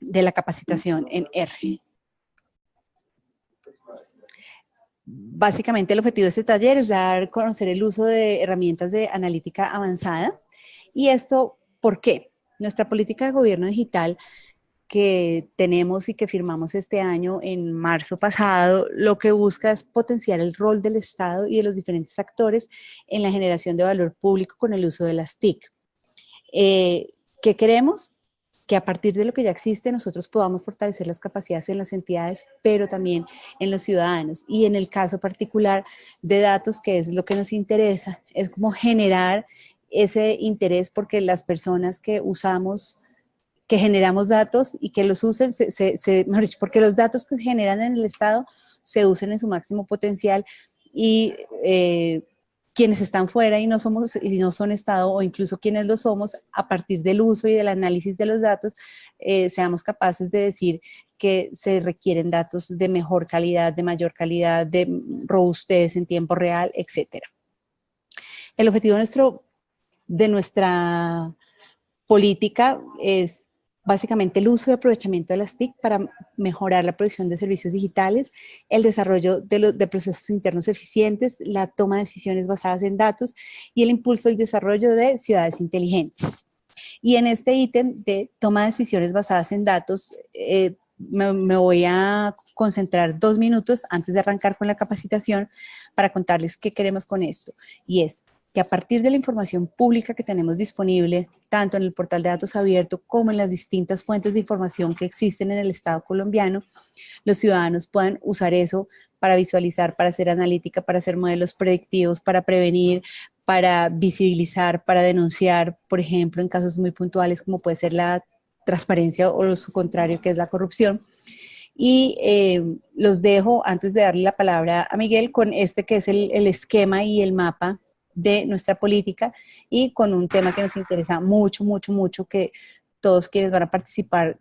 de la capacitación en R. Básicamente el objetivo de este taller es dar a conocer el uso de herramientas de analítica avanzada. ¿Y esto por qué? Nuestra política de gobierno digital que tenemos y que firmamos este año en marzo pasado, lo que busca es potenciar el rol del Estado y de los diferentes actores en la generación de valor público con el uso de las TIC. ¿Qué queremos? Que a partir de lo que ya existe nosotros podamos fortalecer las capacidades en las entidades, pero también en los ciudadanos. Y en el caso particular de datos, que es lo que nos interesa, es como generar ese interés porque las personas que usamos, que generamos datos y que los usen, mejor dicho, porque los datos que se generan en el Estado se usen en su máximo potencial y quienes están fuera y no son Estado o incluso quienes lo somos, a partir del uso y del análisis de los datos, seamos capaces de decir que se requieren datos de mejor calidad, de mayor calidad, de robustez en tiempo real, etcétera. El objetivo de nuestra política es básicamente el uso y aprovechamiento de las TIC para mejorar la provisión de servicios digitales, el desarrollo de procesos internos eficientes, la toma de decisiones basadas en datos y el impulso del desarrollo de ciudades inteligentes. Y en este ítem de toma de decisiones basadas en datos, me voy a concentrar 2 minutos antes de arrancar con la capacitación para contarles qué queremos con esto. Y es que a partir de la información pública que tenemos disponible, tanto en el portal de datos abierto como en las distintas fuentes de información que existen en el Estado colombiano, los ciudadanos puedan usar eso para visualizar, para hacer analítica, para hacer modelos predictivos, para prevenir, para visibilizar, para denunciar, por ejemplo, en casos muy puntuales como puede ser la transparencia o su contrario, que es la corrupción. Y los dejo, antes de darle la palabra a Miguel, con este que es el esquema y el mapa de nuestra política y con un tema que nos interesa mucho, mucho, mucho, que todos quienes van a participar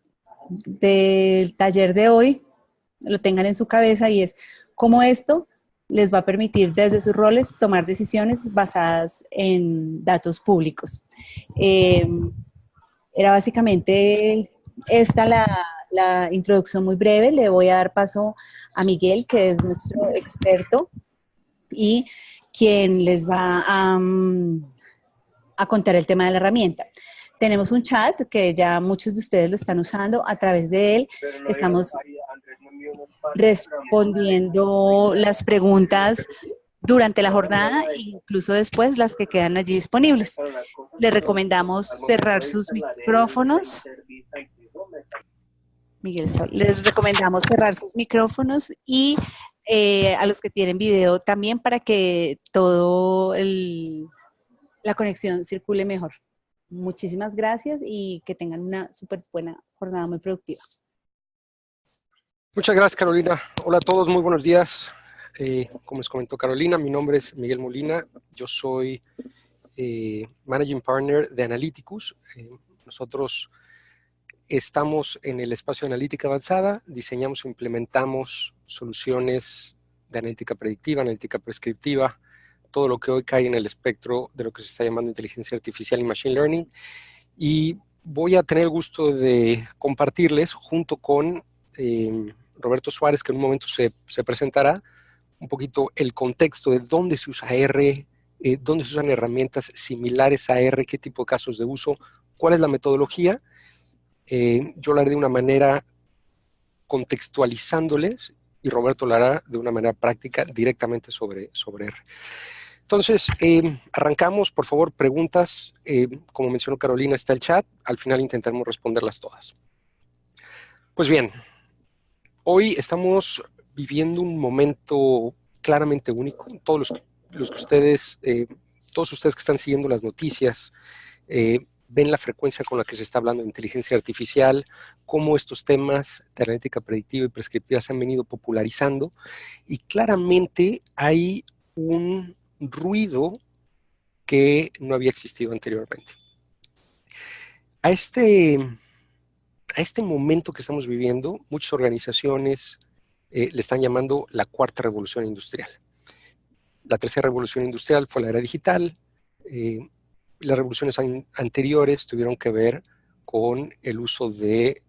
del taller de hoy lo tengan en su cabeza, y es cómo esto les va a permitir desde sus roles tomar decisiones basadas en datos públicos. Era básicamente esta la introducción muy breve. Le voy a dar paso a Miguel, que es nuestro experto y quien les va a contar el tema de la herramienta. Tenemos un chat que ya muchos de ustedes lo están usando. A través de él estamos respondiendo las preguntas durante la jornada e incluso después las que quedan allí disponibles. Les recomendamos cerrar sus micrófonos. Miguel, les recomendamos cerrar sus micrófonos y a los que tienen video también, para que la conexión circule mejor. Muchísimas gracias y que tengan una súper buena jornada, muy productiva. Muchas gracias, Carolina. Hola a todos, muy buenos días. Como les comentó Carolina, mi nombre es Miguel Molina. Yo soy Managing Partner de Analyticus. Nosotros estamos en el espacio de analítica avanzada, diseñamos e implementamos soluciones de analítica predictiva, analítica prescriptiva, todo lo que hoy cae en el espectro de lo que se está llamando inteligencia artificial y machine learning. Y voy a tener el gusto de compartirles, junto con Roberto Suárez, que en un momento se presentará, un poquito el contexto de dónde se usa R, dónde se usan herramientas similares a R, qué tipo de casos de uso, cuál es la metodología. Yo lo haré de una manera contextualizándoles y Roberto lo hará de una manera práctica directamente sobre R. Entonces, arrancamos. Por favor, preguntas. Como mencionó Carolina, está el chat. Al final intentaremos responderlas todas. Pues bien, hoy estamos viviendo un momento claramente único. Todos ustedes que están siguiendo las noticias, ven la frecuencia con la que se está hablando de inteligencia artificial, cómo estos temas de analítica predictiva y prescriptiva se han venido popularizando, y claramente hay un ruido que no había existido anteriormente. A este momento que estamos viviendo, muchas organizaciones le están llamando la cuarta revolución industrial. La tercera revolución industrial fue la era digital. Las revoluciones anteriores tuvieron que ver con el uso de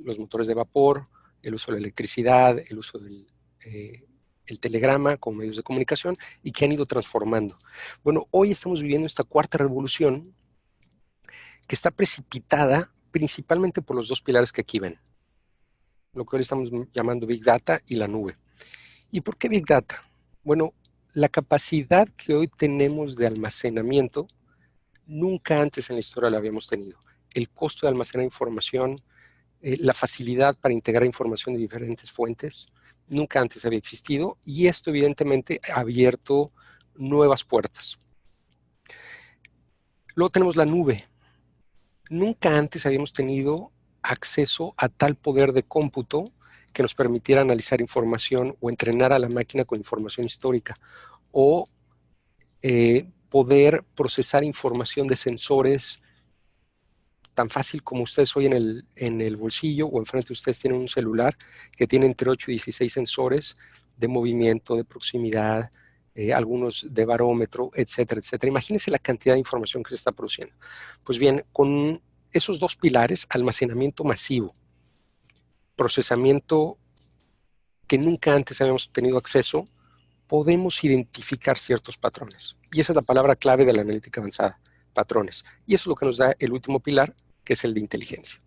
los motores de vapor, el uso de la electricidad, el uso del el telegrama como medios de comunicación y que han ido transformando. Bueno, hoy estamos viviendo esta cuarta revolución que está precipitada principalmente por los dos pilares que aquí ven, lo que hoy estamos llamando Big Data y la nube. ¿Y por qué Big Data? Bueno, la capacidad que hoy tenemos de almacenamiento nunca antes en la historia la habíamos tenido. El costo de almacenar información, la facilidad para integrar información de diferentes fuentes, nunca antes había existido y esto evidentemente ha abierto nuevas puertas. Luego tenemos la nube. Nunca antes habíamos tenido acceso a tal poder de cómputo que nos permitiera analizar información o entrenar a la máquina con información histórica o poder procesar información de sensores tan fácil como ustedes hoy en el bolsillo o enfrente de ustedes tienen un celular que tiene entre 8 y 16 sensores de movimiento, de proximidad, algunos de barómetro, etcétera, etcétera. Imagínense la cantidad de información que se está produciendo. Pues bien, con esos dos pilares, almacenamiento masivo, procesamiento que nunca antes habíamos tenido acceso, podemos identificar ciertos patrones. Y esa es la palabra clave de la analítica avanzada, patrones. Y eso es lo que nos da el último pilar, que es el de inteligencia.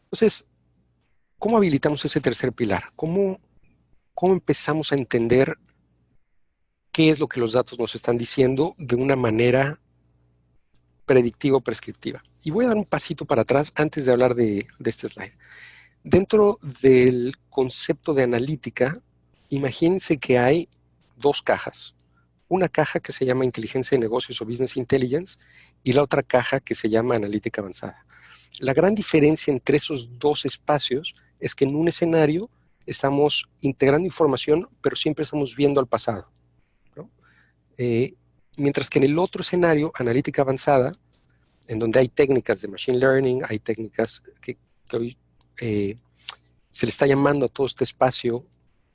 Entonces, ¿cómo habilitamos ese tercer pilar? ¿Cómo empezamos a entender qué es lo que los datos nos están diciendo de una manera predictiva o prescriptiva? Y voy a dar un pasito para atrás antes de hablar de este slide. Dentro del concepto de analítica, imagínense que hay dos cajas. Una caja que se llama inteligencia de negocios o business intelligence y la otra caja que se llama analítica avanzada. La gran diferencia entre esos dos espacios es que en un escenario estamos integrando información, pero siempre estamos viendo al pasado, ¿no? Mientras que en el otro escenario, analítica avanzada, en donde hay técnicas de machine learning, hay técnicas que hoy se le está llamando a todo este espacio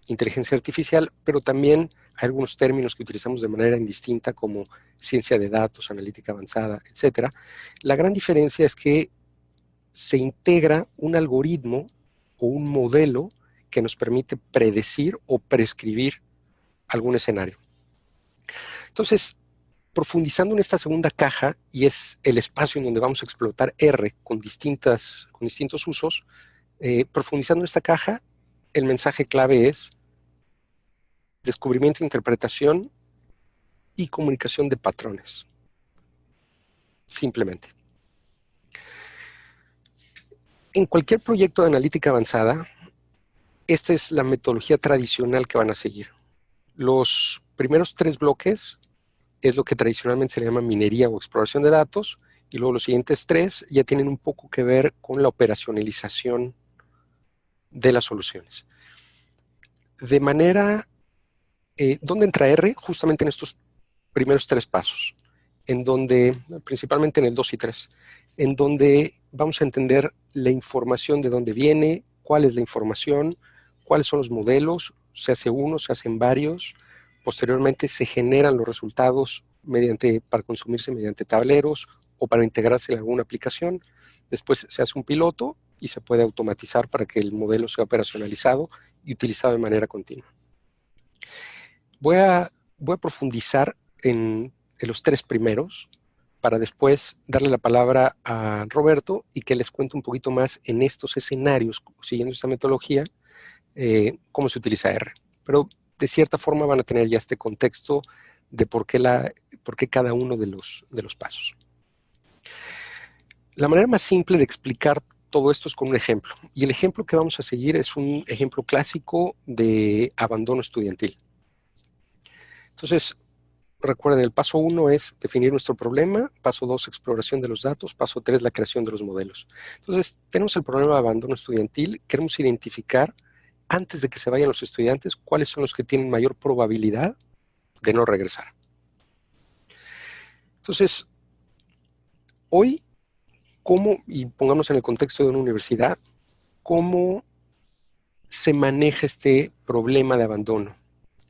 inteligencia artificial, pero también hay algunos términos que utilizamos de manera indistinta como ciencia de datos, analítica avanzada, etc. La gran diferencia es que se integra un algoritmo o un modelo que nos permite predecir o prescribir algún escenario. Entonces, profundizando en esta segunda caja, y es el espacio en donde vamos a explotar R con distintos usos, profundizando en esta caja, el mensaje clave es descubrimiento, interpretación y comunicación de patrones. Simplemente. En cualquier proyecto de analítica avanzada, esta es la metodología tradicional que van a seguir. Los primeros 3 bloques es lo que tradicionalmente se le llama minería o exploración de datos, y luego los siguientes 3 ya tienen un poco que ver con la operacionalización de las soluciones. De manera, ¿dónde entra R? Justamente en estos primeros 3 pasos, en donde, principalmente en el 2 y 3, en donde vamos a entender la información de dónde viene, cuál es la información, cuáles son los modelos, se hace uno, se hacen varios, posteriormente se generan los resultados para consumirse mediante tableros o para integrarse en alguna aplicación, después se hace un piloto y se puede automatizar para que el modelo sea operacionalizado y utilizado de manera continua. Voy a profundizar en los 3 primeros, para después darle la palabra a Roberto y que les cuente un poquito más en estos escenarios, siguiendo esta metodología, cómo se utiliza R. Pero de cierta forma van a tener ya este contexto de por qué cada uno de los pasos. La manera más simple de explicar todo esto es con un ejemplo. Y el ejemplo que vamos a seguir es un ejemplo clásico de abandono estudiantil. Entonces, recuerden, el paso 1 es definir nuestro problema, paso 2, exploración de los datos, paso 3, la creación de los modelos. Entonces, tenemos el problema de abandono estudiantil, queremos identificar, antes de que se vayan los estudiantes, cuáles son los que tienen mayor probabilidad de no regresar. Entonces, hoy, y pongamos en el contexto de una universidad, ¿cómo se maneja este problema de abandono?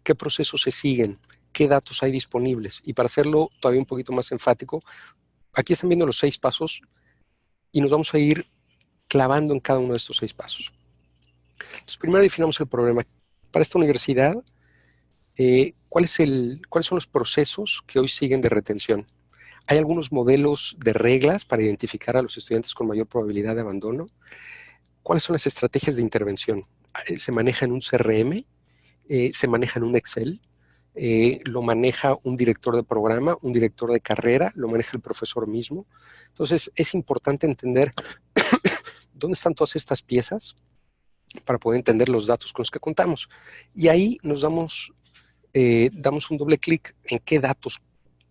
¿Qué procesos se siguen? ¿Qué datos hay disponibles? Y para hacerlo todavía un poquito más enfático, aquí están viendo los 6 pasos y nos vamos a ir clavando en cada uno de estos 6 pasos. Entonces, primero definamos el problema. Para esta universidad, ¿cuáles son los procesos que hoy siguen de retención? ¿Hay algunos modelos de reglas para identificar a los estudiantes con mayor probabilidad de abandono? ¿Cuáles son las estrategias de intervención? ¿Se maneja en un CRM? ¿Se maneja en un Excel? ¿Lo maneja un director de programa, un director de carrera? ¿Lo maneja el profesor mismo? Entonces, es importante entender dónde están todas estas piezas para poder entender los datos con los que contamos. Y ahí nos damos un doble clic en qué datos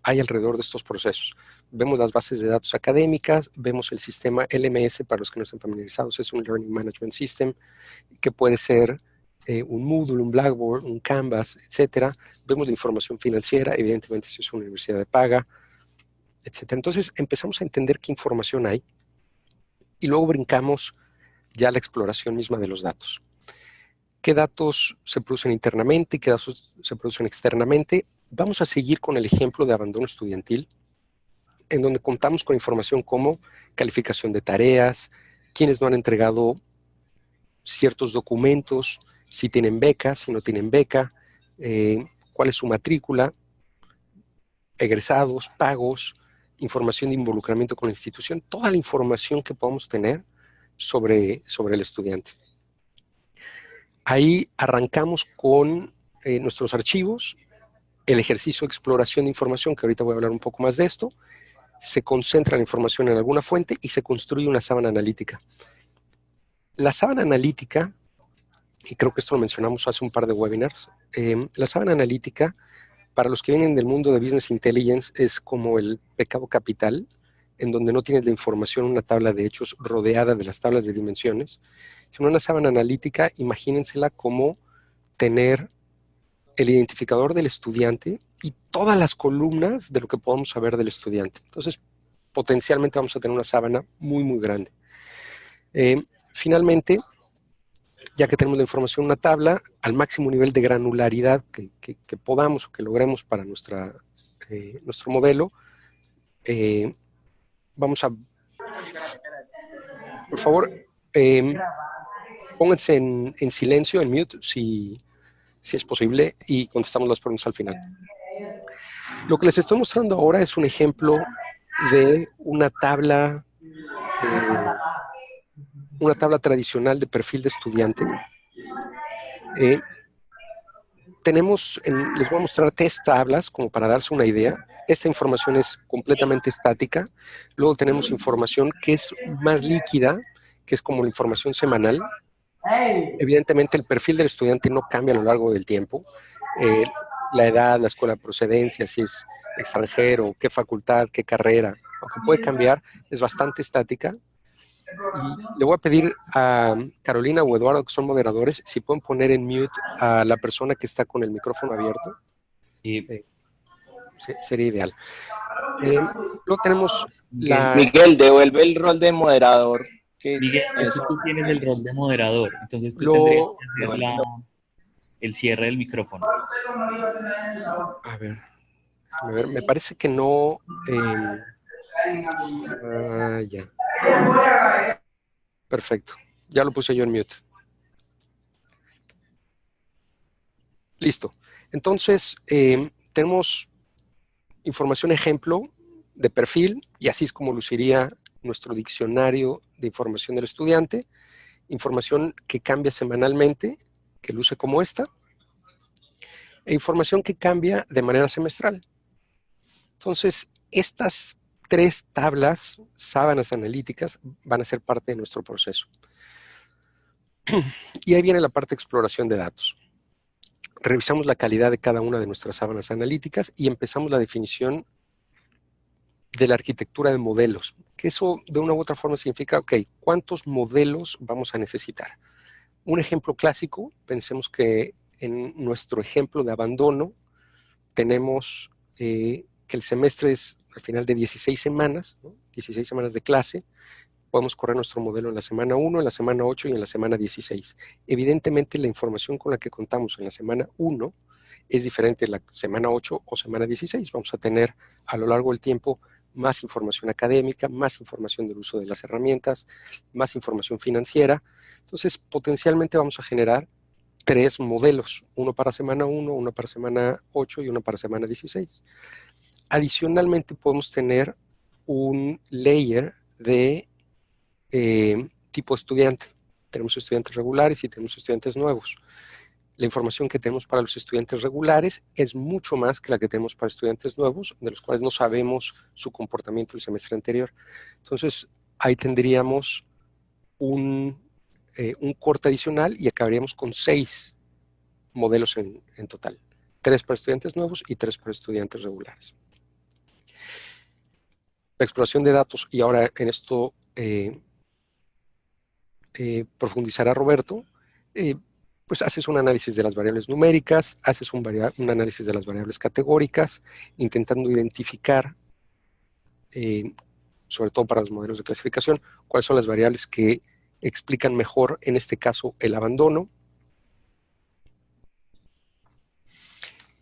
hay alrededor de estos procesos. Vemos las bases de datos académicas, vemos el sistema LMS, para los que no estén familiarizados, es un Learning Management System, que puede ser un Moodle, un Blackboard, un Canvas, etcétera. Vemos la información financiera, evidentemente si es una universidad de paga, etcétera. Entonces empezamos a entender qué información hay y luego brincamos ya a la exploración misma de los datos. ¿Qué datos se producen internamente y qué datos se producen externamente? Vamos a seguir con el ejemplo de abandono estudiantil, en donde contamos con información como calificación de tareas, quienes no han entregado ciertos documentos, si tienen beca, si no tienen beca, cuál es su matrícula, egresados, pagos, información de involucramiento con la institución, toda la información que podamos tener sobre el estudiante. Ahí arrancamos con nuestros archivos, el ejercicio de exploración de información, que ahorita voy a hablar un poco más de esto. Se concentra la información en alguna fuente y se construye una sábana analítica. La sábana analítica, y creo que esto lo mencionamos hace un par de webinars, la sábana analítica, para los que vienen del mundo de Business Intelligence, es como el pecado capital, en donde no tienes la información en una tabla de hechos rodeada de las tablas de dimensiones, sino una sábana analítica, imagínensela como tener el identificador del estudiante y todas las columnas de lo que podamos saber del estudiante. Entonces, potencialmente vamos a tener una sábana muy, muy grande. Finalmente, ya que tenemos la información en una tabla, al máximo nivel de granularidad que podamos o que logremos para nuestro modelo, vamos a... Por favor, pónganse en silencio, en mute, si es posible, y contestamos las preguntas al final. Lo que les estoy mostrando ahora es un ejemplo de una tabla tradicional de perfil de estudiante. Les voy a mostrar 3 tablas como para darse una idea. Esta información es completamente estática. Luego tenemos información que es más líquida, que es como la información semanal. Evidentemente el perfil del estudiante no cambia a lo largo del tiempo. La edad, la escuela de procedencia, si es extranjero, qué facultad, qué carrera, aunque puede cambiar, es bastante estática. Y le voy a pedir a Carolina o Eduardo, que son moderadores, si pueden poner en mute a la persona que está con el micrófono abierto. Sería ideal. Luego tenemos Miguel, devuelve el rol de moderador. Miguel, es que tú tienes el rol de moderador, entonces tú tendrías que hacer el cierre del micrófono. A ver, me parece que no... ya. Perfecto. Ya lo puse yo en mute. Listo. Entonces, tenemos información ejemplo de perfil, y así es como luciría nuestro diccionario de información del estudiante. Información que cambia semanalmente, que luce como esta. E información que cambia de manera semestral. Entonces, estas 3 tablas, sábanas analíticas, van a ser parte de nuestro proceso. Y ahí viene la parte de exploración de datos. Revisamos la calidad de cada una de nuestras sábanas analíticas y empezamos la definición de la arquitectura de modelos. Que eso de una u otra forma significa, ok, ¿cuántos modelos vamos a necesitar? Un ejemplo clásico, pensemos que en nuestro ejemplo de abandono tenemos que el semestre es al final de 16 semanas, ¿no? 16 semanas de clase. Podemos correr nuestro modelo en la semana 1, en la semana 8 y en la semana 16. Evidentemente, la información con la que contamos en la semana 1 es diferente de la semana 8 o semana 16. Vamos a tener a lo largo del tiempo más información académica, más información del uso de las herramientas, más información financiera. Entonces, potencialmente vamos a generar 3 modelos, uno para semana 1, uno para semana 8 y uno para semana 16. Adicionalmente, podemos tener un layer de tipo estudiante. Tenemos estudiantes regulares y tenemos estudiantes nuevos. La información que tenemos para los estudiantes regulares es mucho más que la que tenemos para estudiantes nuevos, de los cuales no sabemos su comportamiento el semestre anterior. Entonces, ahí tendríamos un corte adicional y acabaríamos con 6 modelos en total. 3 para estudiantes nuevos y 3 para estudiantes regulares. La exploración de datos, y ahora en esto profundizará Roberto, pues haces un análisis de las variables numéricas, haces un análisis de las variables categóricas, intentando identificar, sobre todo para los modelos de clasificación, cuáles son las variables que explican mejor, en este caso, el abandono.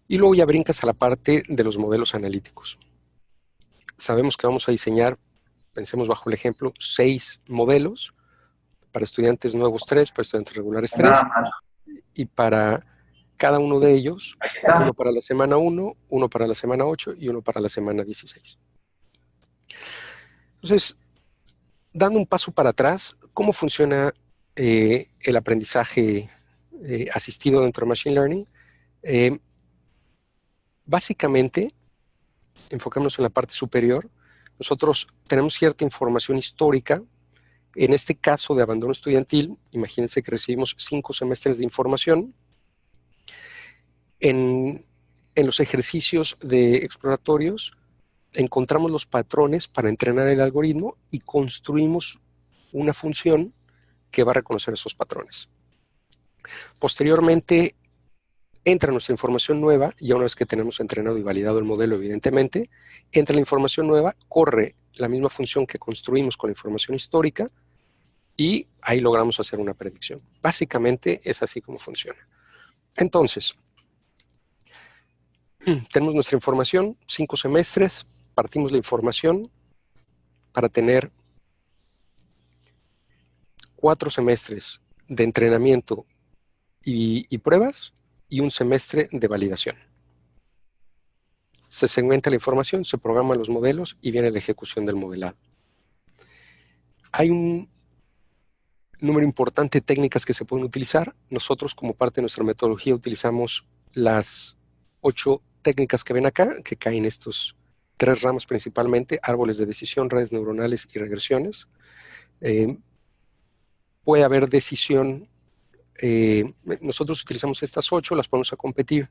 Y luego ya brincas a la parte de los modelos analíticos. Sabemos que vamos a diseñar, pensemos bajo el ejemplo, 6 modelos, para estudiantes nuevos 3, para estudiantes regulares 3, y para cada uno de ellos, uno para la semana 1, uno para la semana 8 y uno para la semana 16. Entonces, dando un paso para atrás, ¿cómo funciona el aprendizaje asistido dentro de Machine Learning? Básicamente, enfocémonos en la parte superior, nosotros tenemos cierta información histórica. En este caso de abandono estudiantil, imagínense que recibimos 5 semestres de información. En los ejercicios exploratorios encontramos los patrones para entrenar el algoritmo y construimos una función que va a reconocer esos patrones. Posteriormente, entra nuestra información nueva, y una vez que tenemos entrenado y validado el modelo, evidentemente, entra la información nueva, corre la misma función que construimos con la información histórica, y ahí logramos hacer una predicción. Básicamente es así como funciona. Entonces, tenemos nuestra información, 5 semestres, partimos la información para tener 4 semestres de entrenamiento y pruebas y un semestre de validación. Se segmenta la información, se programan los modelos y viene la ejecución del modelado. Hay un número importante de técnicas que se pueden utilizar. Nosotros, como parte de nuestra metodología, utilizamos las 8 técnicas que ven acá, que caen estos 3 ramas principalmente: árboles de decisión, redes neuronales y regresiones. Puede haber decisión. Nosotros utilizamos estas 8, las ponemos a competir,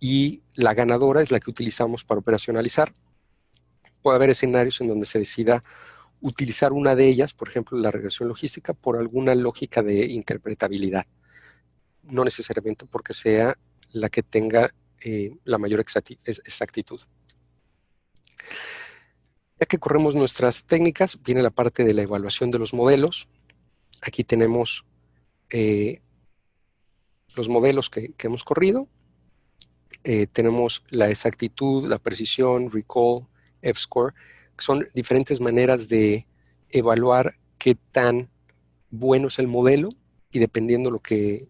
y la ganadora es la que utilizamos para operacionalizar. Puede haber escenarios en donde se decida utilizar una de ellas, por ejemplo, la regresión logística, por alguna lógica de interpretabilidad. No necesariamente porque sea la que tenga la mayor exactitud. Ya que corremos nuestras técnicas, viene la parte de la evaluación de los modelos. Aquí tenemos los modelos que hemos corrido. Tenemos la exactitud, la precisión, recall, F-score, que son diferentes maneras de evaluar qué tan bueno es el modelo, y dependiendo lo que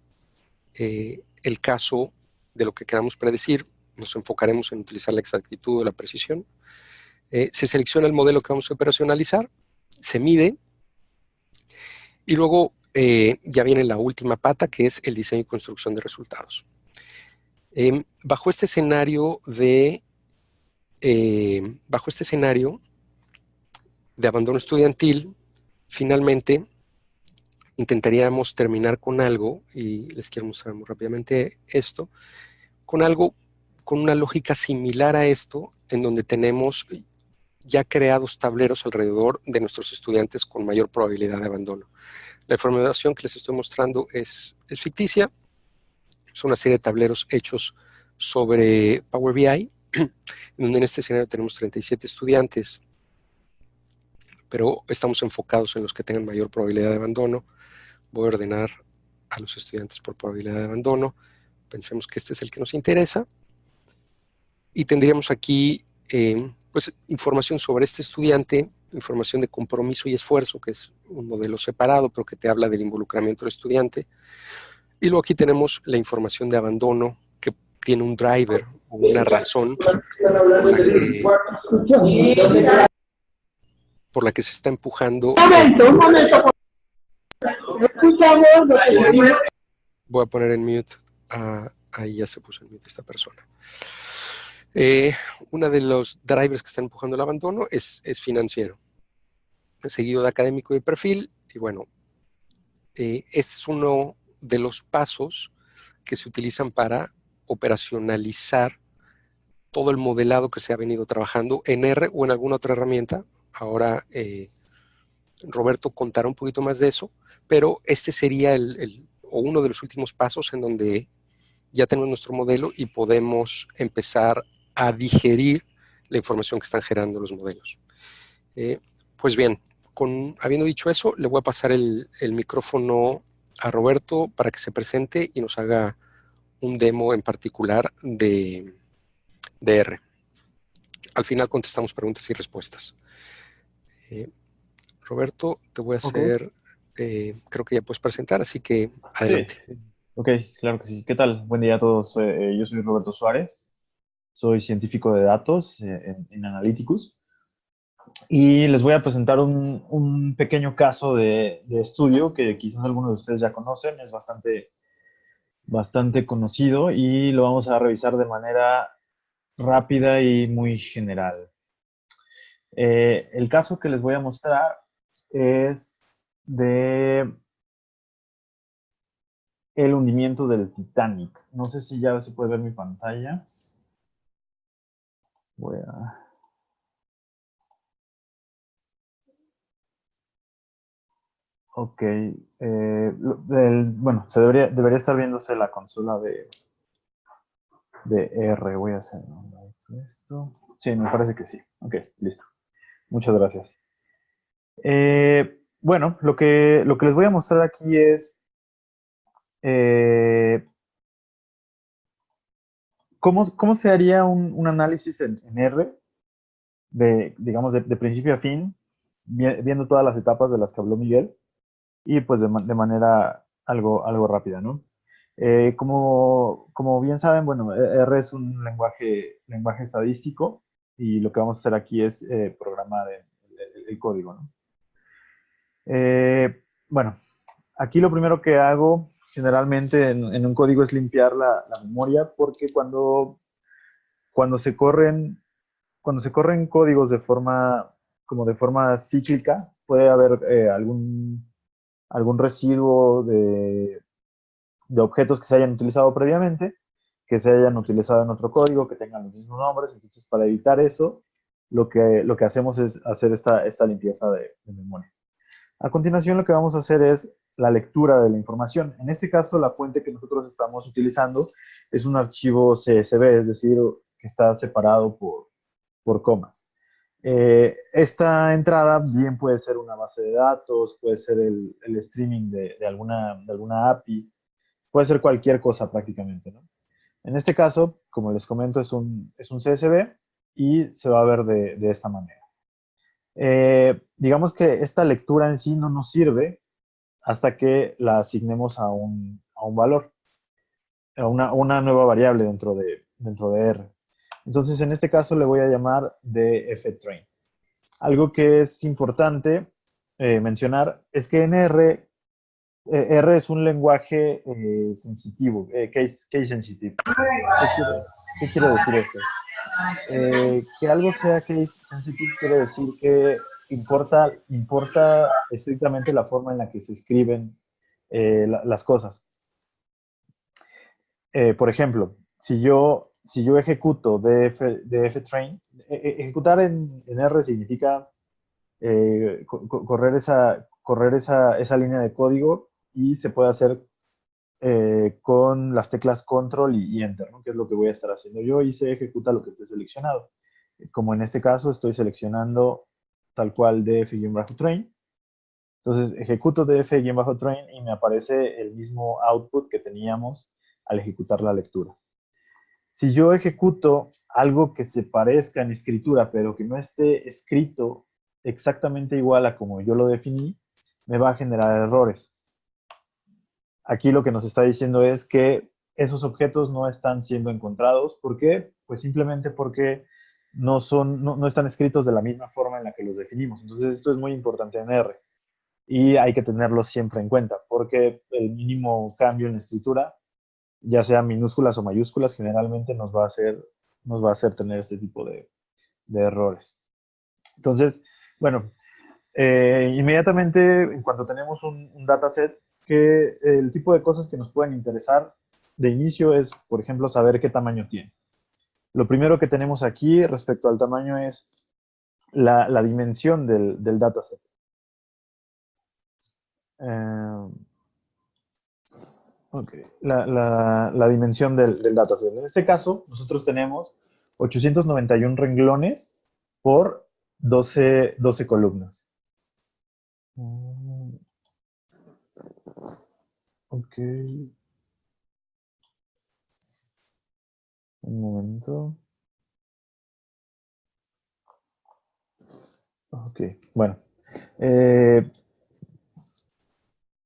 el caso de lo que queramos predecir, nos enfocaremos en utilizar la exactitud o la precisión. Se selecciona el modelo que vamos a operacionalizar, se mide, y luego ya viene la última pata, que es el diseño y construcción de resultados. Bajo este escenario de abandono estudiantil, finalmente intentaríamos terminar con algo, y les quiero mostrar muy rápidamente esto, con algo con una lógica similar a esto, en donde tenemos ya creados tableros alrededor de nuestros estudiantes con mayor probabilidad de abandono. La información que les estoy mostrando es ficticia. Es una serie de tableros hechos sobre Power BI, donde en este escenario tenemos 37 estudiantes, pero estamos enfocados en los que tengan mayor probabilidad de abandono. Voy a ordenar a los estudiantes por probabilidad de abandono. Pensemos que este es el que nos interesa. Y tendríamos aquí pues información sobre este estudiante, información de compromiso y esfuerzo, que es un modelo separado, pero que te habla del involucramiento del estudiante. Y luego aquí tenemos la información de abandono, que tiene un driver o una razón por la que se está empujando. Un momento. Voy a poner en mute. Ahí ya se puso en mute esta persona. Uno de los drivers que están empujando el abandono es financiero, seguido de académico y de perfil. Y bueno, este es uno de los pasos que se utilizan para operacionalizar todo el modelado que se ha venido trabajando en R o en alguna otra herramienta. Ahora Roberto contará un poquito más de eso, pero este sería uno de los últimos pasos en donde ya tenemos nuestro modelo y podemos empezar a digerir la información que están generando los modelos. Pues bien, habiendo dicho eso, le voy a pasar el micrófono a Roberto para que se presente y nos haga un demo en particular de R. Al final contestamos preguntas y respuestas. Roberto, te voy a hacer, creo que ya puedes presentar, así que adelante. Sí. Ok, claro que sí. ¿Qué tal? Buen día a todos. Yo soy Roberto Suárez, soy científico de datos en Analyticus y les voy a presentar un pequeño caso de estudio que quizás algunos de ustedes ya conocen, es bastante conocido y lo vamos a revisar de manera rápida y muy general. El caso que les voy a mostrar es de el hundimiento del Titanic. No sé si ya se puede ver mi pantalla. Voy a... Ok. Bueno, debería estar viéndose la consola de R. Voy a hacer esto. Sí, me parece que sí. Ok, listo. Muchas gracias. Bueno, lo que les voy a mostrar aquí es ¿cómo se haría un análisis en R, digamos, de principio a fin, viendo todas las etapas de las que habló Miguel, y pues de manera algo rápida, ¿no? Como bien saben, bueno, R es un lenguaje estadístico, y lo que vamos a hacer aquí es programar el código, ¿no? Bueno, aquí lo primero que hago generalmente en un código es limpiar la memoria, porque cuando se corren códigos de forma cíclica, puede haber algún residuo de objetos que se hayan utilizado previamente, que se hayan utilizado en otro código, que tengan los mismos nombres. Entonces, para evitar eso, lo que hacemos es hacer esta limpieza de memoria. A continuación, lo que vamos a hacer es la lectura de la información. En este caso, la fuente que nosotros estamos utilizando es un archivo CSV, es decir, que está separado por comas. Esta entrada bien puede ser una base de datos, puede ser el streaming de alguna API, puede ser cualquier cosa prácticamente, ¿no? En este caso, como les comento, es un CSV y se va a ver de esta manera. Digamos que esta lectura en sí no nos sirve hasta que la asignemos a un valor, a una nueva variable dentro de R. Entonces, en este caso le voy a llamar dftrain. Algo que es importante mencionar es que en R es un lenguaje sensitivo, case sensitive. ¿Qué quiere decir esto? Que algo sea case sensitive quiere decir que importa estrictamente la forma en la que se escriben las cosas. Por ejemplo, si yo ejecuto dftrain, ejecutar en R significa correr esa línea de código, y se puede hacer con las teclas control y enter, ¿no? Que es lo que voy a estar haciendo yo, y se ejecuta lo que esté seleccionado. Como en este caso estoy seleccionando tal cual df-train, entonces ejecuto df-train y me aparece el mismo output que teníamos al ejecutar la lectura. Si yo ejecuto algo que se parezca en escritura, pero que no esté escrito exactamente igual a como yo lo definí, me va a generar errores. Aquí lo que nos está diciendo es que esos objetos no están siendo encontrados. ¿Por qué? Pues simplemente porque no están escritos de la misma forma en la que los definimos. Entonces esto es muy importante en R y hay que tenerlo siempre en cuenta, porque el mínimo cambio en la escritura, ya sea minúsculas o mayúsculas, generalmente nos va a hacer tener este tipo de errores. Entonces, bueno, inmediatamente en cuanto tenemos un dataset, que el tipo de cosas que nos pueden interesar de inicio es, por ejemplo, saber qué tamaño tiene. Lo primero que tenemos aquí respecto al tamaño es la dimensión del dataset. Okay. La dimensión del dataset. En este caso, nosotros tenemos 891 renglones por 12 columnas. Ok. Un momento. Ok, bueno.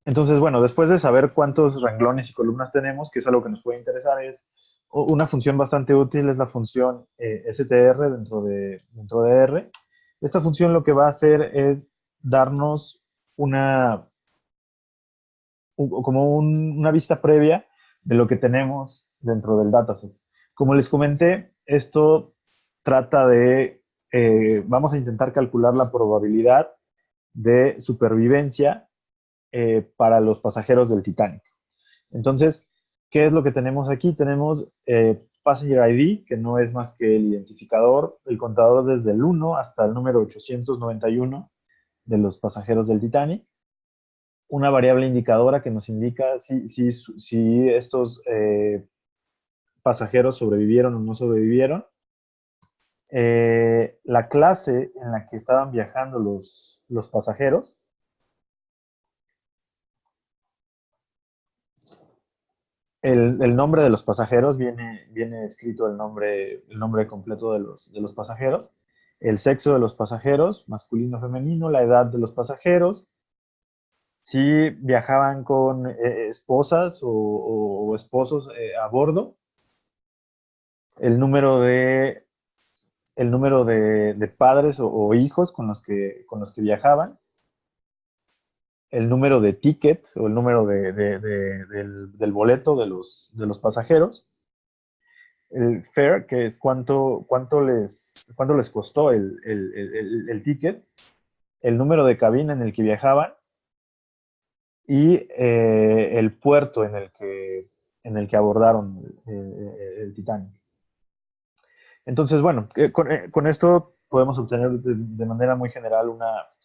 Entonces, bueno, después de saber cuántos renglones y columnas tenemos, que es algo que nos puede interesar, es una función bastante útil, es la función str dentro de R. Esta función lo que va a hacer es darnos una vista previa de lo que tenemos dentro del dataset. Como les comenté, esto trata de, vamos a intentar calcular la probabilidad de supervivencia para los pasajeros del Titanic. Entonces, ¿qué es lo que tenemos aquí? Tenemos Passenger ID, que no es más que el identificador, el contador desde el 1 hasta el número 891 de los pasajeros del Titanic. Una variable indicadora que nos indica si estos pasajeros sobrevivieron o no sobrevivieron. La clase en la que estaban viajando los pasajeros. El nombre de los pasajeros, viene escrito el nombre completo de los pasajeros. El sexo de los pasajeros, masculino o femenino, la edad de los pasajeros, si viajaban con esposas o esposos a bordo, el número de padres o hijos con los que viajaban, el número de ticket o el número del boleto de los pasajeros, el fare, que es cuánto les costó el ticket, el número de cabina en el que viajaban y el puerto en el que abordaron el Titanic. Entonces, bueno, con esto podemos obtener de manera muy general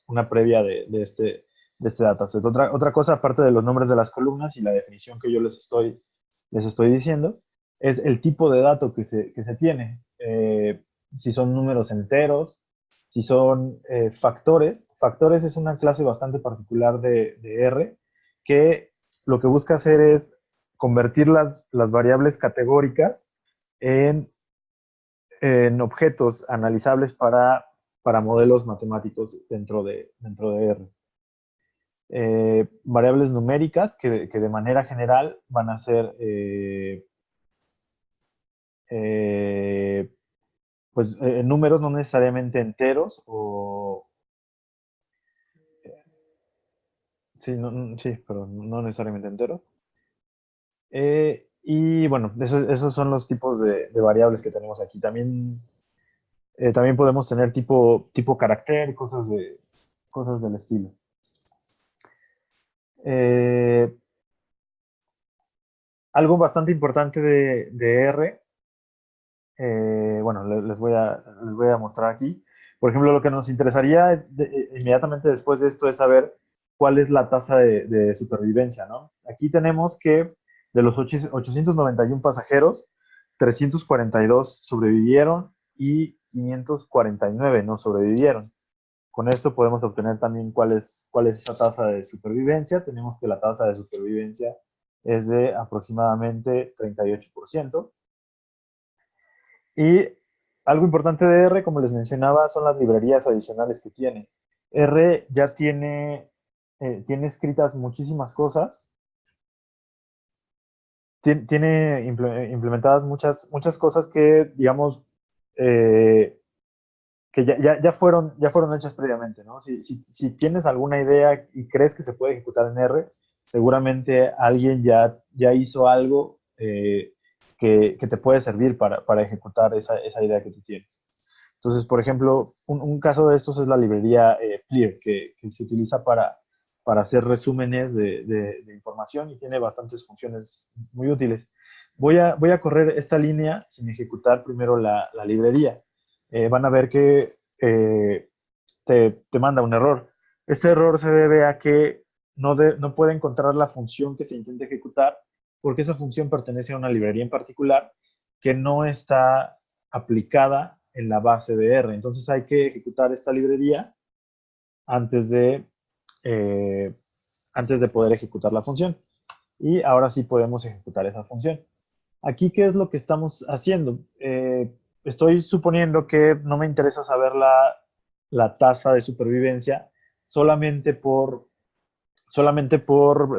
una previa de este dataset. Otra cosa, aparte de los nombres de las columnas y la definición que yo les estoy diciendo, es el tipo de dato que se tiene. Si son números enteros, si son factores. Factores es una clase bastante particular de R, que lo que busca hacer es convertir las variables categóricas en objetos analizables para modelos matemáticos dentro de R. Variables numéricas que de manera general van a ser números no necesariamente enteros pero no necesariamente enteros. Y bueno, esos son los tipos de variables que tenemos aquí. También podemos tener tipo carácter y cosas del estilo. Algo bastante importante de R, bueno, les voy a mostrar aquí. Por ejemplo, lo que nos interesaría inmediatamente después de esto es saber cuál es la tasa de supervivencia, ¿no? Aquí tenemos que de los 891 pasajeros, 342 sobrevivieron y 549 no sobrevivieron. Con esto podemos obtener también cuál es esa tasa de supervivencia. Tenemos que la tasa de supervivencia es de aproximadamente 38%. Y algo importante de R, como les mencionaba, son las librerías adicionales que tiene. R ya tiene escritas muchísimas cosas. Tiene implementadas muchas cosas que, digamos, que ya fueron hechas previamente, ¿no? Si tienes alguna idea y crees que se puede ejecutar en R, seguramente alguien ya hizo algo que te puede servir para ejecutar esa idea que tú tienes. Entonces, por ejemplo, un caso de estos es la librería Clear, que se utiliza para hacer resúmenes de información y tiene bastantes funciones muy útiles. Voy a correr esta línea sin ejecutar primero la librería. Van a ver que te manda un error. Este error se debe a que no puede encontrar la función que se intenta ejecutar porque esa función pertenece a una librería en particular que no está aplicada en la base de R. Entonces hay que ejecutar esta librería antes de, eh, antes de poder ejecutar la función. Y ahora sí podemos ejecutar esa función. Aquí, ¿qué es lo que estamos haciendo? Estoy suponiendo que no me interesa saber la tasa de supervivencia solamente por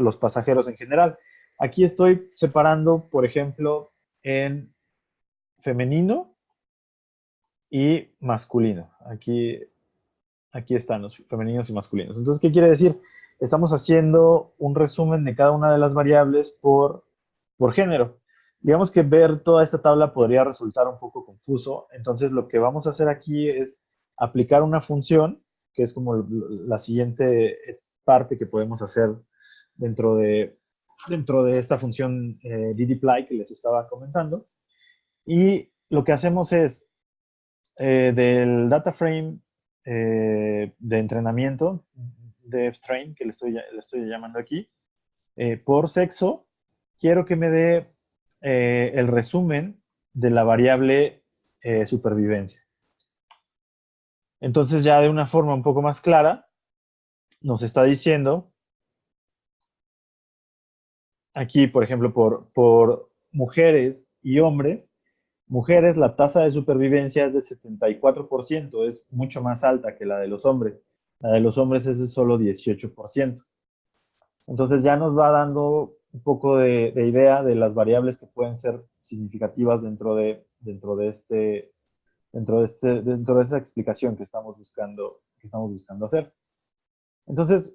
los pasajeros en general. Aquí estoy separando, por ejemplo, en femenino y masculino. Aquí están los femeninos y masculinos. Entonces, ¿qué quiere decir? Estamos haciendo un resumen de cada una de las variables por género. Digamos que ver toda esta tabla podría resultar un poco confuso. Entonces, lo que vamos a hacer aquí es aplicar una función, que es como la siguiente parte que podemos hacer dentro de esta función ddply que les estaba comentando. Y lo que hacemos es, del data frame de entrenamiento, devtrain, que le estoy llamando aquí, por sexo, quiero que me dé el resumen de la variable supervivencia. Entonces ya de una forma un poco más clara, nos está diciendo, aquí por ejemplo, por mujeres y hombres, mujeres, la tasa de supervivencia es de 74%, es mucho más alta que la de los hombres. La de los hombres es de solo 18%. Entonces ya nos va dando un poco de idea de las variables que pueden ser significativas dentro de esta explicación que estamos buscando hacer. Entonces,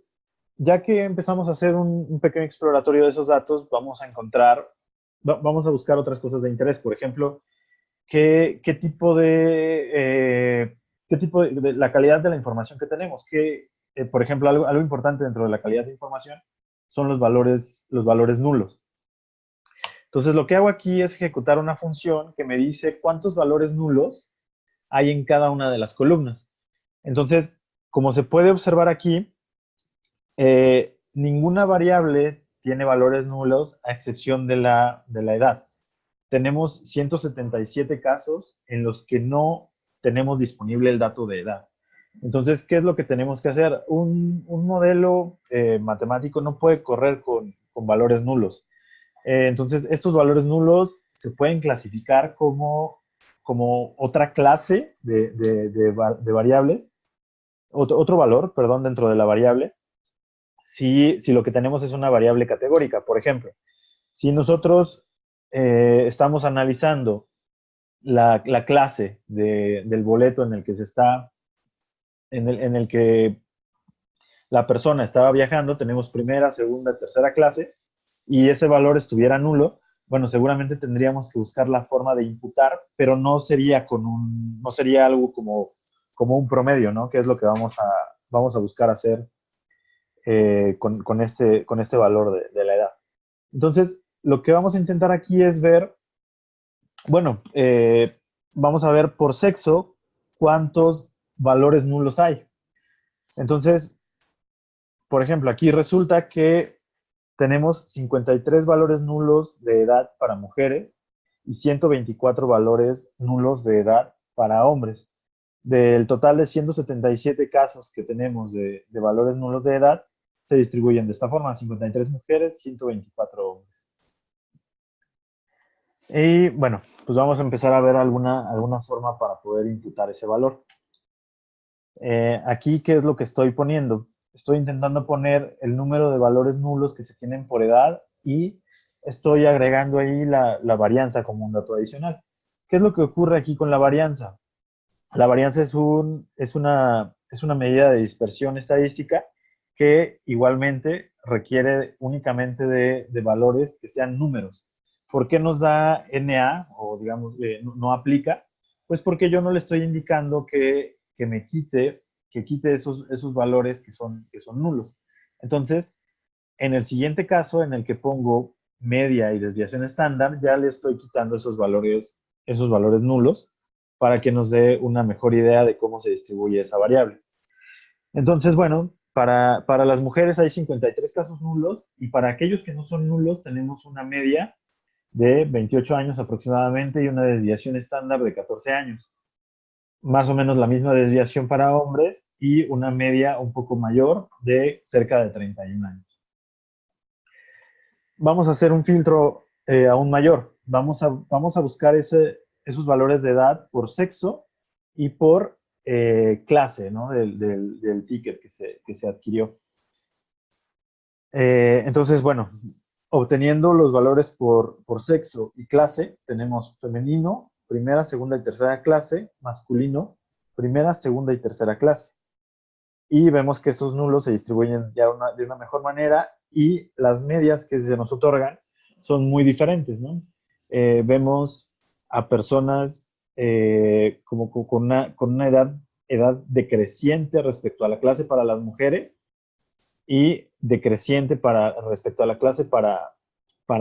ya que empezamos a hacer un pequeño exploratorio de esos datos, vamos a buscar otras cosas de interés. Por ejemplo, qué tipo de la calidad de la información que tenemos. Por ejemplo, algo importante dentro de la calidad de información son los valores nulos. Entonces, lo que hago aquí es ejecutar una función que me dice cuántos valores nulos hay en cada una de las columnas. Entonces, como se puede observar aquí, ninguna variable tiene valores nulos a excepción de la edad. Tenemos 177 casos en los que no tenemos disponible el dato de edad. Entonces, ¿qué es lo que tenemos que hacer? Un modelo matemático no puede correr con valores nulos. Entonces, estos valores nulos se pueden clasificar como otra clase de variables, otro valor, perdón, dentro de la variable, si lo que tenemos es una variable categórica. Por ejemplo, si nosotros estamos analizando la clase del boleto en el que en el que la persona estaba viajando, tenemos primera, segunda, tercera clase, y ese valor estuviera nulo, bueno, seguramente tendríamos que buscar la forma de imputar, pero no sería algo como un promedio, ¿no? Que es lo que vamos a buscar hacer con este valor de la edad. Entonces, lo que vamos a intentar aquí es ver, bueno, vamos a ver por sexo cuántos valores nulos hay. Entonces, por ejemplo, aquí resulta que tenemos 53 valores nulos de edad para mujeres y 124 valores nulos de edad para hombres. Del total de 177 casos que tenemos de valores nulos de edad, se distribuyen de esta forma: 53 mujeres, 124 hombres. Y bueno, pues vamos a empezar a ver alguna forma para poder imputar ese valor. Aquí, ¿qué es lo que estoy poniendo? Estoy intentando poner el número de valores nulos que se tienen por edad y estoy agregando ahí la varianza como un dato adicional. ¿Qué es lo que ocurre aquí con la varianza? La varianza es una medida de dispersión estadística que igualmente requiere únicamente de valores que sean números. ¿Por qué nos da NA o digamos no aplica? Pues porque yo no le estoy indicando que quite esos valores que son nulos. Entonces, en el siguiente caso en el que pongo media y desviación estándar, ya le estoy quitando esos valores nulos para que nos dé una mejor idea de cómo se distribuye esa variable. Entonces, bueno, para las mujeres hay 53 casos nulos y para aquellos que no son nulos tenemos una media de 28 años aproximadamente y una desviación estándar de 14 años. Más o menos la misma desviación para hombres y una media un poco mayor de cerca de 31 años. Vamos a hacer un filtro aún mayor. Vamos a buscar esos valores de edad por sexo y por clase, ¿no? del ticket que se adquirió. Entonces, bueno, obteniendo los valores por sexo y clase, tenemos femenino, primera, segunda y tercera clase, masculino, primera, segunda y tercera clase. Y vemos que esos nulos se distribuyen ya de una mejor manera y las medias que se nos otorgan son muy diferentes, ¿no? Vemos a personas como con una edad decreciente respecto a la clase para las mujeres y decreciente respecto a la clase para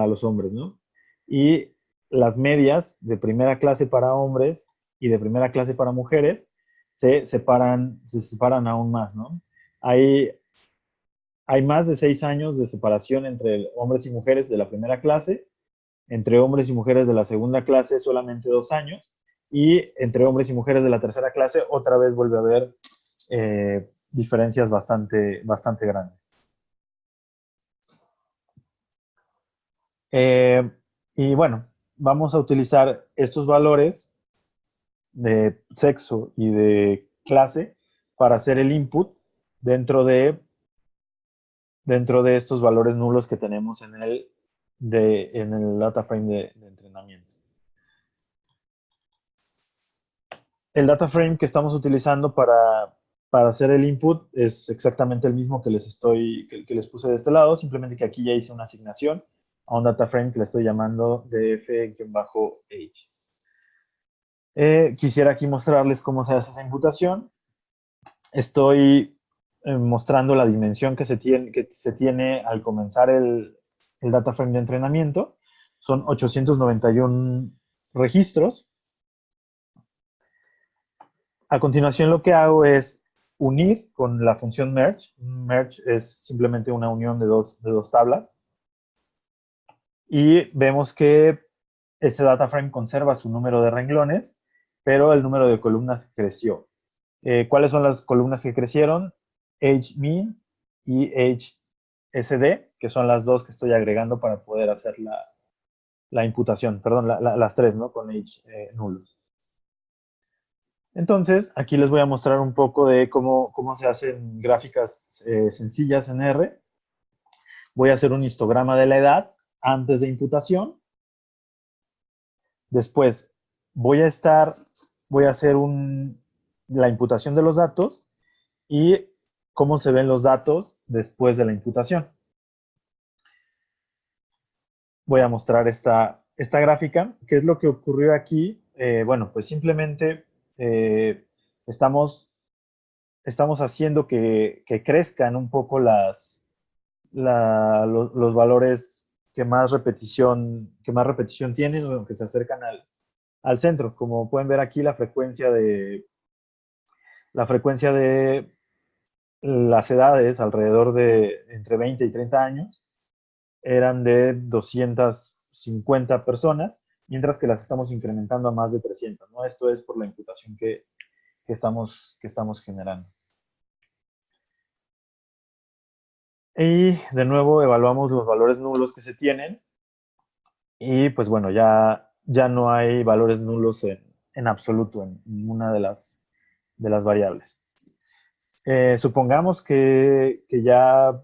los hombres, ¿no? Y las medias de primera clase para hombres y de primera clase para mujeres se separan aún más, ¿no? Hay, hay más de 6 años de separación entre hombres y mujeres de la primera clase, entre hombres y mujeres de la segunda clase solamente 2 años, y entre hombres y mujeres de la tercera clase otra vez vuelve a haber diferencias bastante grandes. Y bueno, vamos a utilizar estos valores de sexo y de clase para hacer el input dentro de estos valores nulos que tenemos en el data frame de entrenamiento. El data frame que estamos utilizando para hacer el input es exactamente el mismo que les puse de este lado, simplemente que aquí ya hice una asignación a un data frame que le estoy llamando df-age. Quisiera aquí mostrarles cómo se hace esa imputación. Estoy mostrando la dimensión que se tiene al comenzar el data frame de entrenamiento. Son 891 registros. A continuación lo que hago es unir con la función merge. Merge es simplemente una unión de dos tablas. Y vemos que este data frame conserva su número de renglones, pero el número de columnas creció. ¿Cuáles son las columnas que crecieron? Age mean y age SD, que son las dos que estoy agregando para poder hacer la imputación. Perdón, las tres, ¿no? Con age nulos. Entonces, aquí les voy a mostrar un poco de cómo se hacen gráficas sencillas en R. Voy a hacer un histograma de la edad antes de imputación. Después, voy a hacer la imputación de los datos y cómo se ven los datos después de la imputación. Voy a mostrar esta gráfica. ¿Qué es lo que ocurrió aquí? Bueno, pues simplemente estamos haciendo que crezcan un poco los valores que más repetición tienen o que se acercan al centro. Como pueden ver aquí, la frecuencia de las edades alrededor de entre 20 y 30 años eran de 250 personas, mientras que las estamos incrementando a más de 300, ¿no? Esto es por la imputación que estamos generando. Y de nuevo evaluamos los valores nulos que se tienen y pues bueno, ya ya no hay valores nulos en absoluto en ninguna de las variables. Supongamos que ya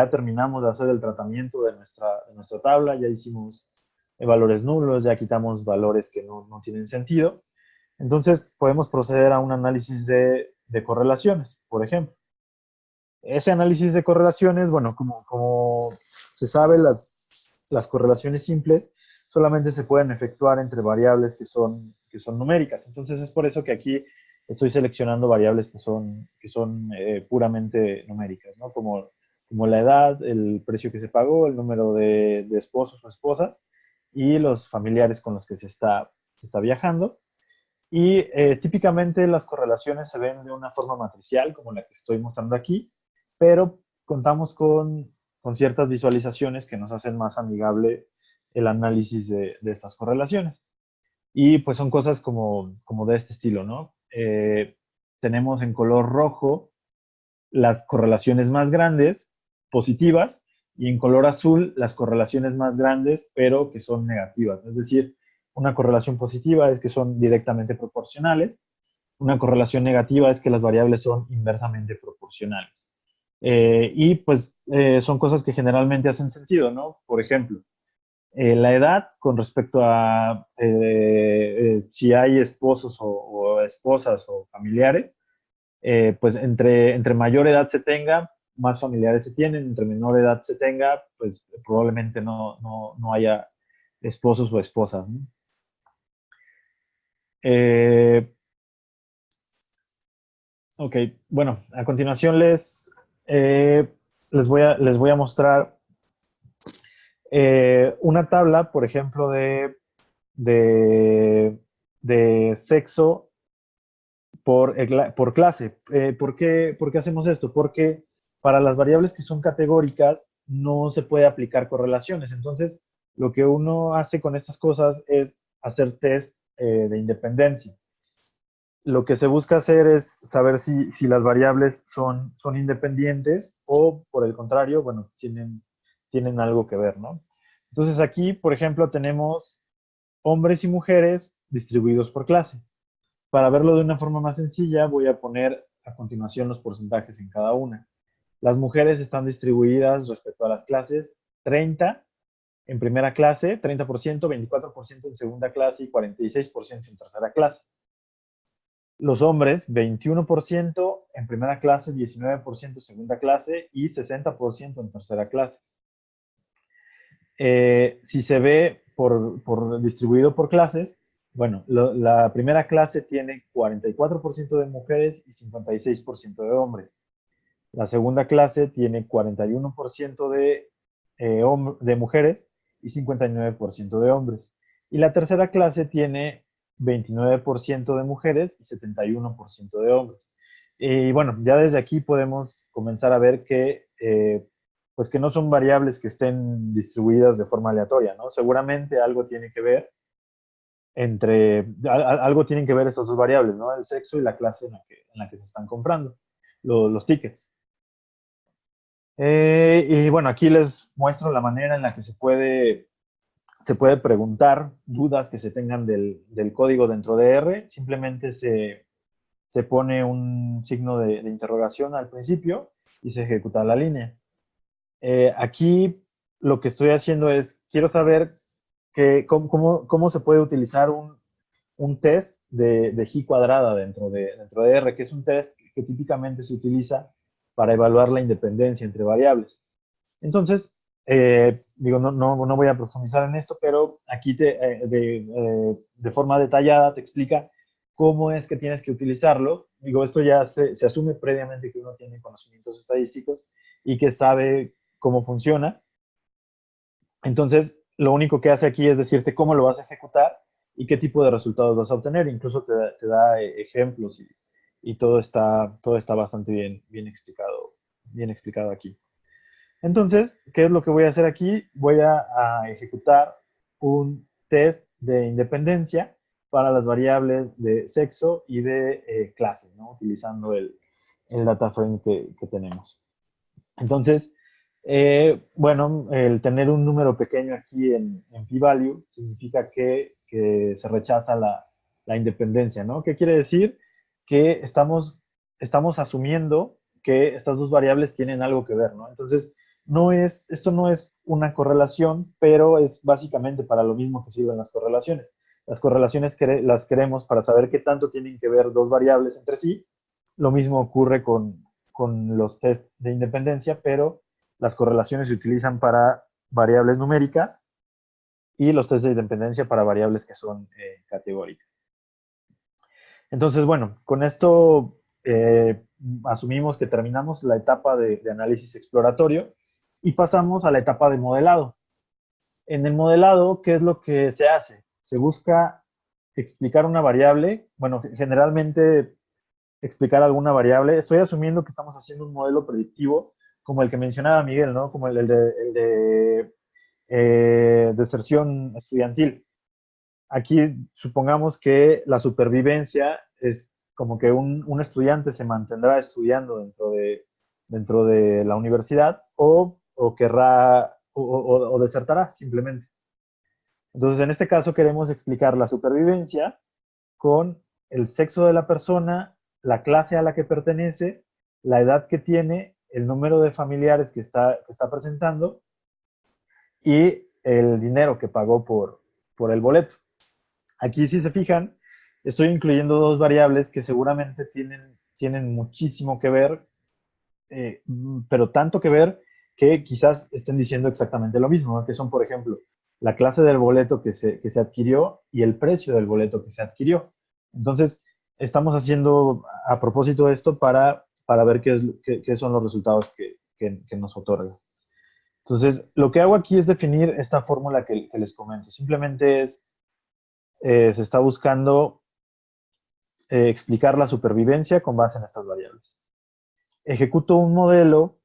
terminamos de hacer el tratamiento de nuestra tabla, ya hicimos valores nulos, ya quitamos valores que no tienen sentido. Entonces podemos proceder a un análisis de correlaciones, por ejemplo. Ese análisis de correlaciones, bueno, como se sabe, las correlaciones simples solamente se pueden efectuar entre variables que son numéricas. Entonces es por eso que aquí estoy seleccionando variables que son puramente numéricas, ¿no? Como la edad, el precio que se pagó, el número de esposos o esposas y los familiares con los que se está viajando. Y típicamente las correlaciones se ven de una forma matricial, como la que estoy mostrando aquí, pero contamos con ciertas visualizaciones que nos hacen más amigable el análisis de estas correlaciones. Y pues son cosas como de este estilo, ¿no? Tenemos en color rojo las correlaciones más grandes, positivas, y en color azul las correlaciones más grandes, pero que son negativas. Es decir, una correlación positiva es que son directamente proporcionales, una correlación negativa es que las variables son inversamente proporcionales. Y pues son cosas que generalmente hacen sentido, ¿no? Por ejemplo, la edad con respecto a si hay esposos o esposas o familiares, pues entre mayor edad se tenga, más familiares se tienen, entre menor edad se tenga, pues probablemente no haya esposos o esposas, ¿no? Ok, bueno, a continuación les voy a mostrar una tabla, por ejemplo, de sexo por clase. ¿Por qué hacemos esto? Porque para las variables que son categóricas no se puede aplicar correlaciones. Entonces, lo que uno hace con estas cosas es hacer test de independencia. Lo que se busca hacer es saber si las variables son independientes o, por el contrario, bueno, tienen algo que ver, ¿no? Entonces aquí, por ejemplo, tenemos hombres y mujeres distribuidos por clase. Para verlo de una forma más sencilla, voy a poner a continuación los porcentajes en cada una. Las mujeres están distribuidas respecto a las clases 30 en primera clase, 30%, 24% en segunda clase y 46% en tercera clase. Los hombres, 21% en primera clase, 19% en segunda clase y 60% en tercera clase. Si se ve distribuido por clases, bueno, la primera clase tiene 44% de mujeres y 56% de hombres. La segunda clase tiene 41% de mujeres y 59% de hombres. Y la tercera clase tiene 29% de mujeres y 71% de hombres. Y bueno, ya desde aquí podemos comenzar a ver que pues que no son variables que estén distribuidas de forma aleatoria, ¿no? Seguramente algo tiene que ver algo tienen que ver estas dos variables, ¿no? El sexo y la clase en la que se están comprando, los tickets. Y bueno, aquí les muestro la manera en la que se puede preguntar dudas que se tengan del código dentro de R. Simplemente se pone un signo de interrogación al principio y se ejecuta la línea. Aquí lo que estoy haciendo es, quiero saber cómo se puede utilizar un test de G cuadrada dentro de R, que es un test que típicamente se utiliza para evaluar la independencia entre variables. Entonces, digo, no voy a profundizar en esto, pero aquí de forma detallada te explica cómo es que tienes que utilizarlo. Digo, esto ya se asume previamente que uno tiene conocimientos estadísticos y que sabe cómo funciona. Entonces, lo único que hace aquí es decirte cómo lo vas a ejecutar y qué tipo de resultados vas a obtener. Incluso te da ejemplos y todo está bastante bien explicado aquí. Entonces, ¿qué es lo que voy a hacer aquí? Voy a ejecutar un test de independencia para las variables de sexo y de clase, ¿no? Utilizando el data frame que tenemos. Entonces, bueno, el tener un número pequeño aquí en p-value significa que que se rechaza la independencia, ¿no? ¿Qué quiere decir? Que estamos asumiendo que estas dos variables tienen algo que ver, ¿no? Entonces, esto no es una correlación, pero es básicamente para lo mismo que sirven las correlaciones. Las correlaciones las queremos para saber qué tanto tienen que ver dos variables entre sí. Lo mismo ocurre con los test de independencia, pero las correlaciones se utilizan para variables numéricas y los test de independencia para variables que son categóricas. Entonces, bueno, con esto asumimos que terminamos la etapa de análisis exploratorio y pasamos a la etapa de modelado. En el modelado, ¿qué es lo que se hace? Se busca explicar una variable, bueno, generalmente explicar alguna variable. Estoy asumiendo que estamos haciendo un modelo predictivo, como el que mencionaba Miguel, ¿no? Como el de deserción estudiantil. Aquí supongamos que la supervivencia es como que un estudiante se mantendrá estudiando dentro de la universidad o querrá o desertará simplemente. Entonces, en este caso queremos explicar la supervivencia con el sexo de la persona, la clase a la que pertenece, la edad que tiene, el número de familiares que está presentando y el dinero que pagó por el boleto. Aquí, si se fijan, estoy incluyendo dos variables que seguramente tienen muchísimo que ver, pero tanto que ver que quizás estén diciendo exactamente lo mismo, ¿no? Que son, por ejemplo, la clase del boleto que se adquirió y el precio del boleto que se adquirió. Entonces, estamos haciendo a propósito esto para ver qué son los resultados que nos otorga. Entonces, lo que hago aquí es definir esta fórmula que les comento. Simplemente se está buscando explicar la supervivencia con base en estas variables. Ejecuto un modelo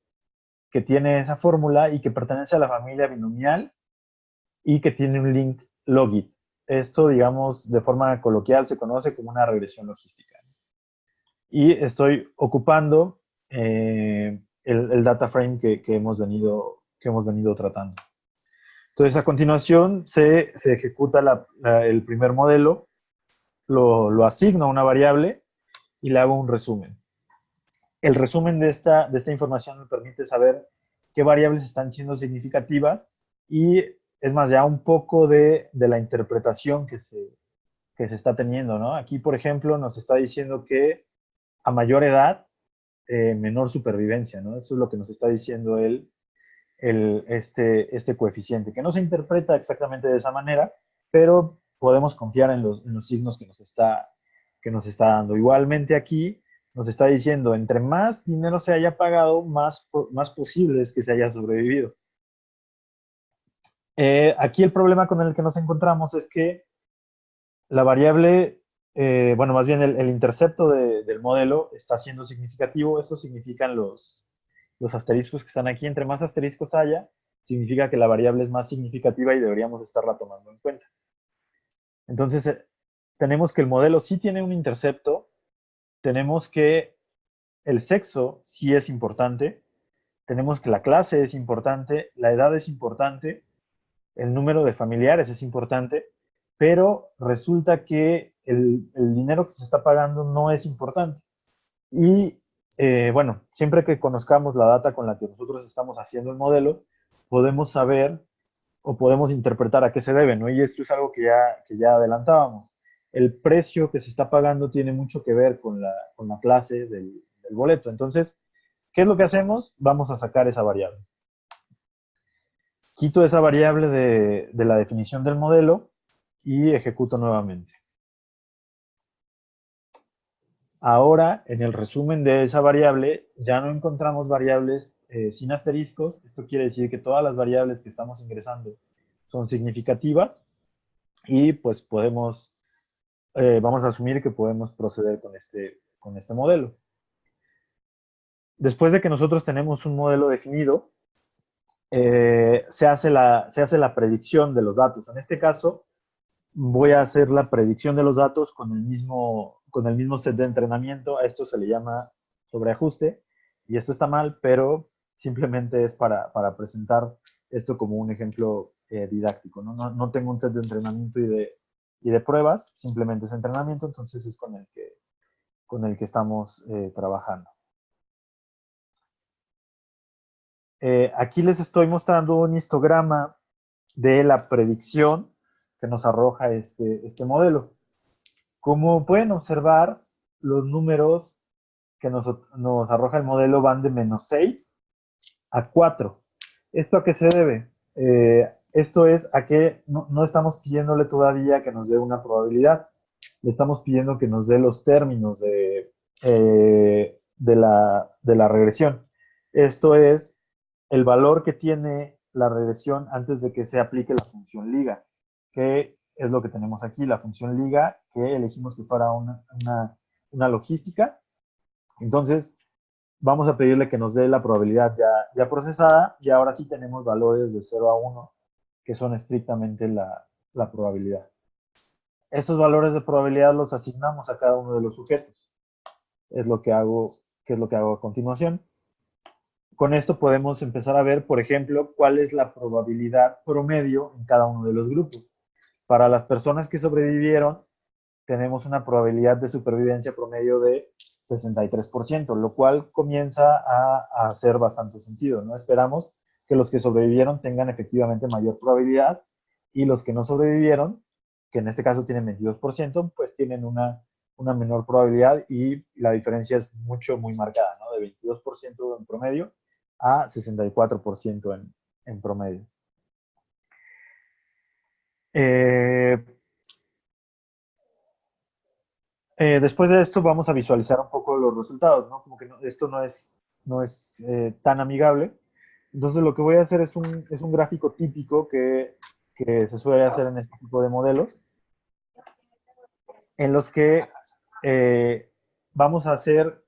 que tiene esa fórmula y que pertenece a la familia binomial y que tiene un link logit. Esto, digamos, de forma coloquial se conoce como una regresión logística. Y estoy ocupando el data frame que hemos venido tratando. Entonces, a continuación se ejecuta el primer modelo, lo asigno a una variable y le hago un resumen. El resumen de esta información me permite saber qué variables están siendo significativas y es más, ya un poco de la interpretación que se está teniendo, ¿no? Aquí, por ejemplo, nos está diciendo que a mayor edad, menor supervivencia, ¿no? Eso es lo que nos está diciendo este coeficiente, que no se interpreta exactamente de esa manera, pero podemos confiar en los signos que nos está dando. Igualmente aquí nos está diciendo, entre más dinero se haya pagado, más posible es que se haya sobrevivido. Aquí el problema con el que nos encontramos es que la variable, bueno, más bien el intercepto del modelo está siendo significativo. Esto significan los asteriscos que están aquí. Entre más asteriscos haya, significa que la variable es más significativa y deberíamos estarla tomando en cuenta. Entonces, tenemos que el modelo sí tiene un intercepto, tenemos que el sexo sí es importante, tenemos que la clase es importante, la edad es importante, el número de familiares es importante, pero resulta que el dinero que se está pagando no es importante. Y bueno, siempre que conozcamos la data con la que nosotros estamos haciendo el modelo, podemos saber o podemos interpretar a qué se debe, ¿no? Y esto es algo que ya adelantábamos. El precio que se está pagando tiene mucho que ver con la clase del boleto. Entonces, ¿qué es lo que hacemos? Vamos a sacar esa variable. Quito esa variable de la definición del modelo y ejecuto nuevamente. Ahora, en el resumen de esa variable, ya no encontramos variables sin asteriscos. Esto quiere decir que todas las variables que estamos ingresando son significativas y pues vamos a asumir que podemos proceder con este modelo. Después de que nosotros tenemos un modelo definido, se hace la predicción de los datos. En este caso, voy a hacer la predicción de los datos con el mismo set de entrenamiento. A esto se le llama sobreajuste, y esto está mal, pero simplemente es para presentar esto como un ejemplo didáctico, ¿no? No tengo un set de entrenamiento y y de pruebas, simplemente es entrenamiento, entonces es con el que estamos trabajando. Aquí les estoy mostrando un histograma de la predicción que nos arroja este modelo. Como pueden observar, los números que nos arroja el modelo van de -6 a 4. ¿Esto a qué se debe? Esto es a que no estamos pidiéndole todavía que nos dé una probabilidad. Le estamos pidiendo que nos dé los términos de la regresión. Esto es el valor que tiene la regresión antes de que se aplique la función liga, que es lo que tenemos aquí, la función liga, que elegimos que fuera una logística. Entonces, vamos a pedirle que nos dé la probabilidad ya procesada, y ahora sí tenemos valores de 0 a 1, que son estrictamente la probabilidad. Estos valores de probabilidad los asignamos a cada uno de los sujetos. Es lo que hago a continuación. Con esto podemos empezar a ver, por ejemplo, cuál es la probabilidad promedio en cada uno de los grupos. Para las personas que sobrevivieron, tenemos una probabilidad de supervivencia promedio de 63%, lo cual comienza a hacer bastante sentido, ¿no? Esperamos que los que sobrevivieron tengan efectivamente mayor probabilidad, y los que no sobrevivieron, que en este caso tienen 22%, pues tienen una menor probabilidad, y la diferencia es muy marcada, ¿no? De 22% en promedio a 64% en promedio. Después de esto vamos a visualizar un poco los resultados, ¿no? Como que esto no es tan amigable. Entonces lo que voy a hacer es un gráfico típico que se suele hacer en este tipo de modelos, en los que vamos a hacer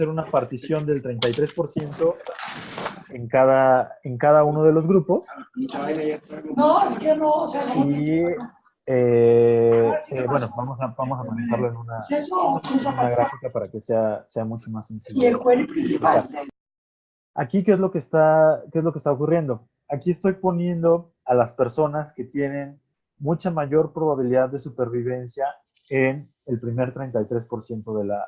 una partición del 33% en cada uno de los grupos. No, es que no, o sea, no. Y bueno, vamos a manejarlo en una gráfica para que sea mucho más sencillo. Y el query principal. Aquí, ¿qué es lo que está ocurriendo? Aquí estoy poniendo a las personas que tienen mucha mayor probabilidad de supervivencia en el primer 33%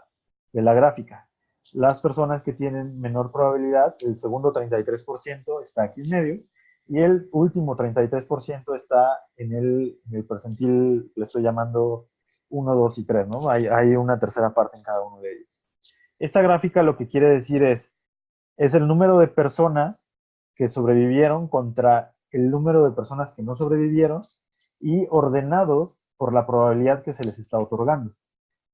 de la gráfica. Las personas que tienen menor probabilidad, el segundo 33% está aquí en medio, y el último 33% está en el percentil, le estoy llamando 1, 2 y 3, ¿no? Hay una tercera parte en cada uno de ellos. Esta gráfica lo que quiere decir es el número de personas que sobrevivieron contra el número de personas que no sobrevivieron, y ordenados por la probabilidad que se les está otorgando.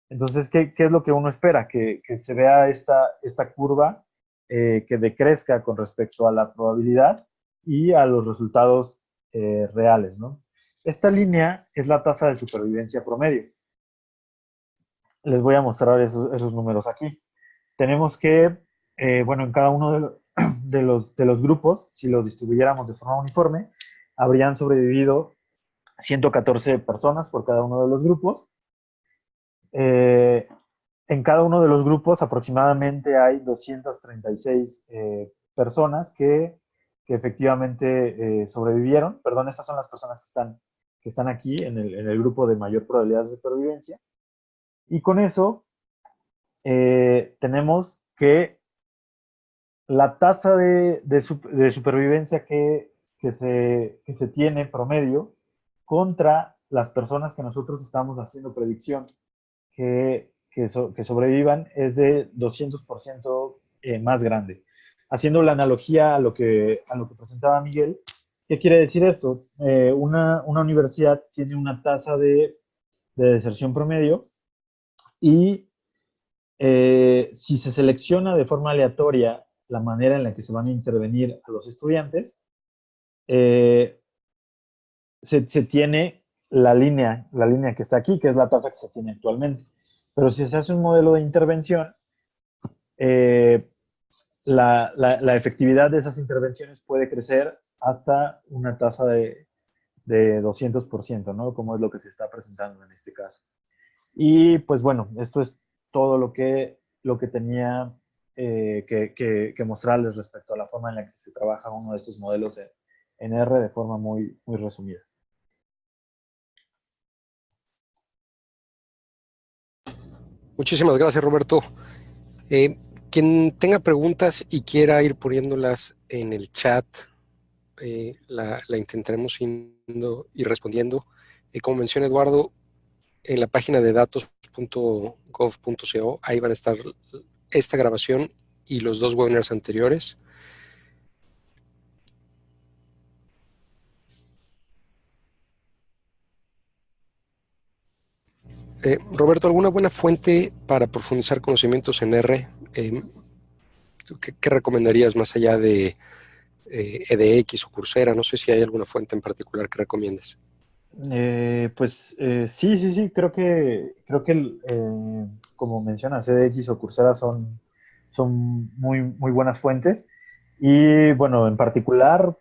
Entonces, ¿qué es lo que uno espera? Que se vea esta curva que decrezca con respecto a la probabilidad y a los resultados reales, ¿no? Esta línea es la tasa de supervivencia promedio. Les voy a mostrar esos números aquí. Tenemos que, bueno, en cada uno de los grupos, si los distribuyéramos de forma uniforme, habrían sobrevivido 114 personas por cada uno de los grupos. En cada uno de los grupos aproximadamente hay 236 personas que efectivamente sobrevivieron. Perdón, estas son las personas que están aquí en el grupo de mayor probabilidad de supervivencia. Y con eso tenemos que la tasa de supervivencia que se tiene promedio contra las personas que nosotros estamos haciendo predicción que sobrevivan es de 200% más grande. Haciendo la analogía a lo que presentaba Miguel, ¿qué quiere decir esto? Una universidad tiene una tasa de deserción promedio, y si se selecciona de forma aleatoria la manera en la que se van a intervenir a los estudiantes, se tiene la línea que está aquí, que es la tasa que se tiene actualmente. Pero si se hace un modelo de intervención, la efectividad de esas intervenciones puede crecer hasta una tasa de 200%, ¿no? Como es lo que se está presentando en este caso. Y pues bueno, esto es todo lo que tenía que mostrarles respecto a la forma en la que se trabaja uno de estos modelos en R de forma muy resumida. Muchísimas gracias, Roberto. Quien tenga preguntas y quiera ir poniéndolas en el chat, la intentaremos ir respondiendo. Como menciona Eduardo, en la página de datos.gov.co, ahí van a estar esta grabación y los 2 webinars anteriores. Roberto, ¿alguna buena fuente para profundizar conocimientos en R? ¿Qué recomendarías más allá de edX o Coursera? No sé si hay alguna fuente en particular que recomiendes. Sí, creo que como mencionas, edX o Coursera son muy buenas fuentes. Y bueno, en particular,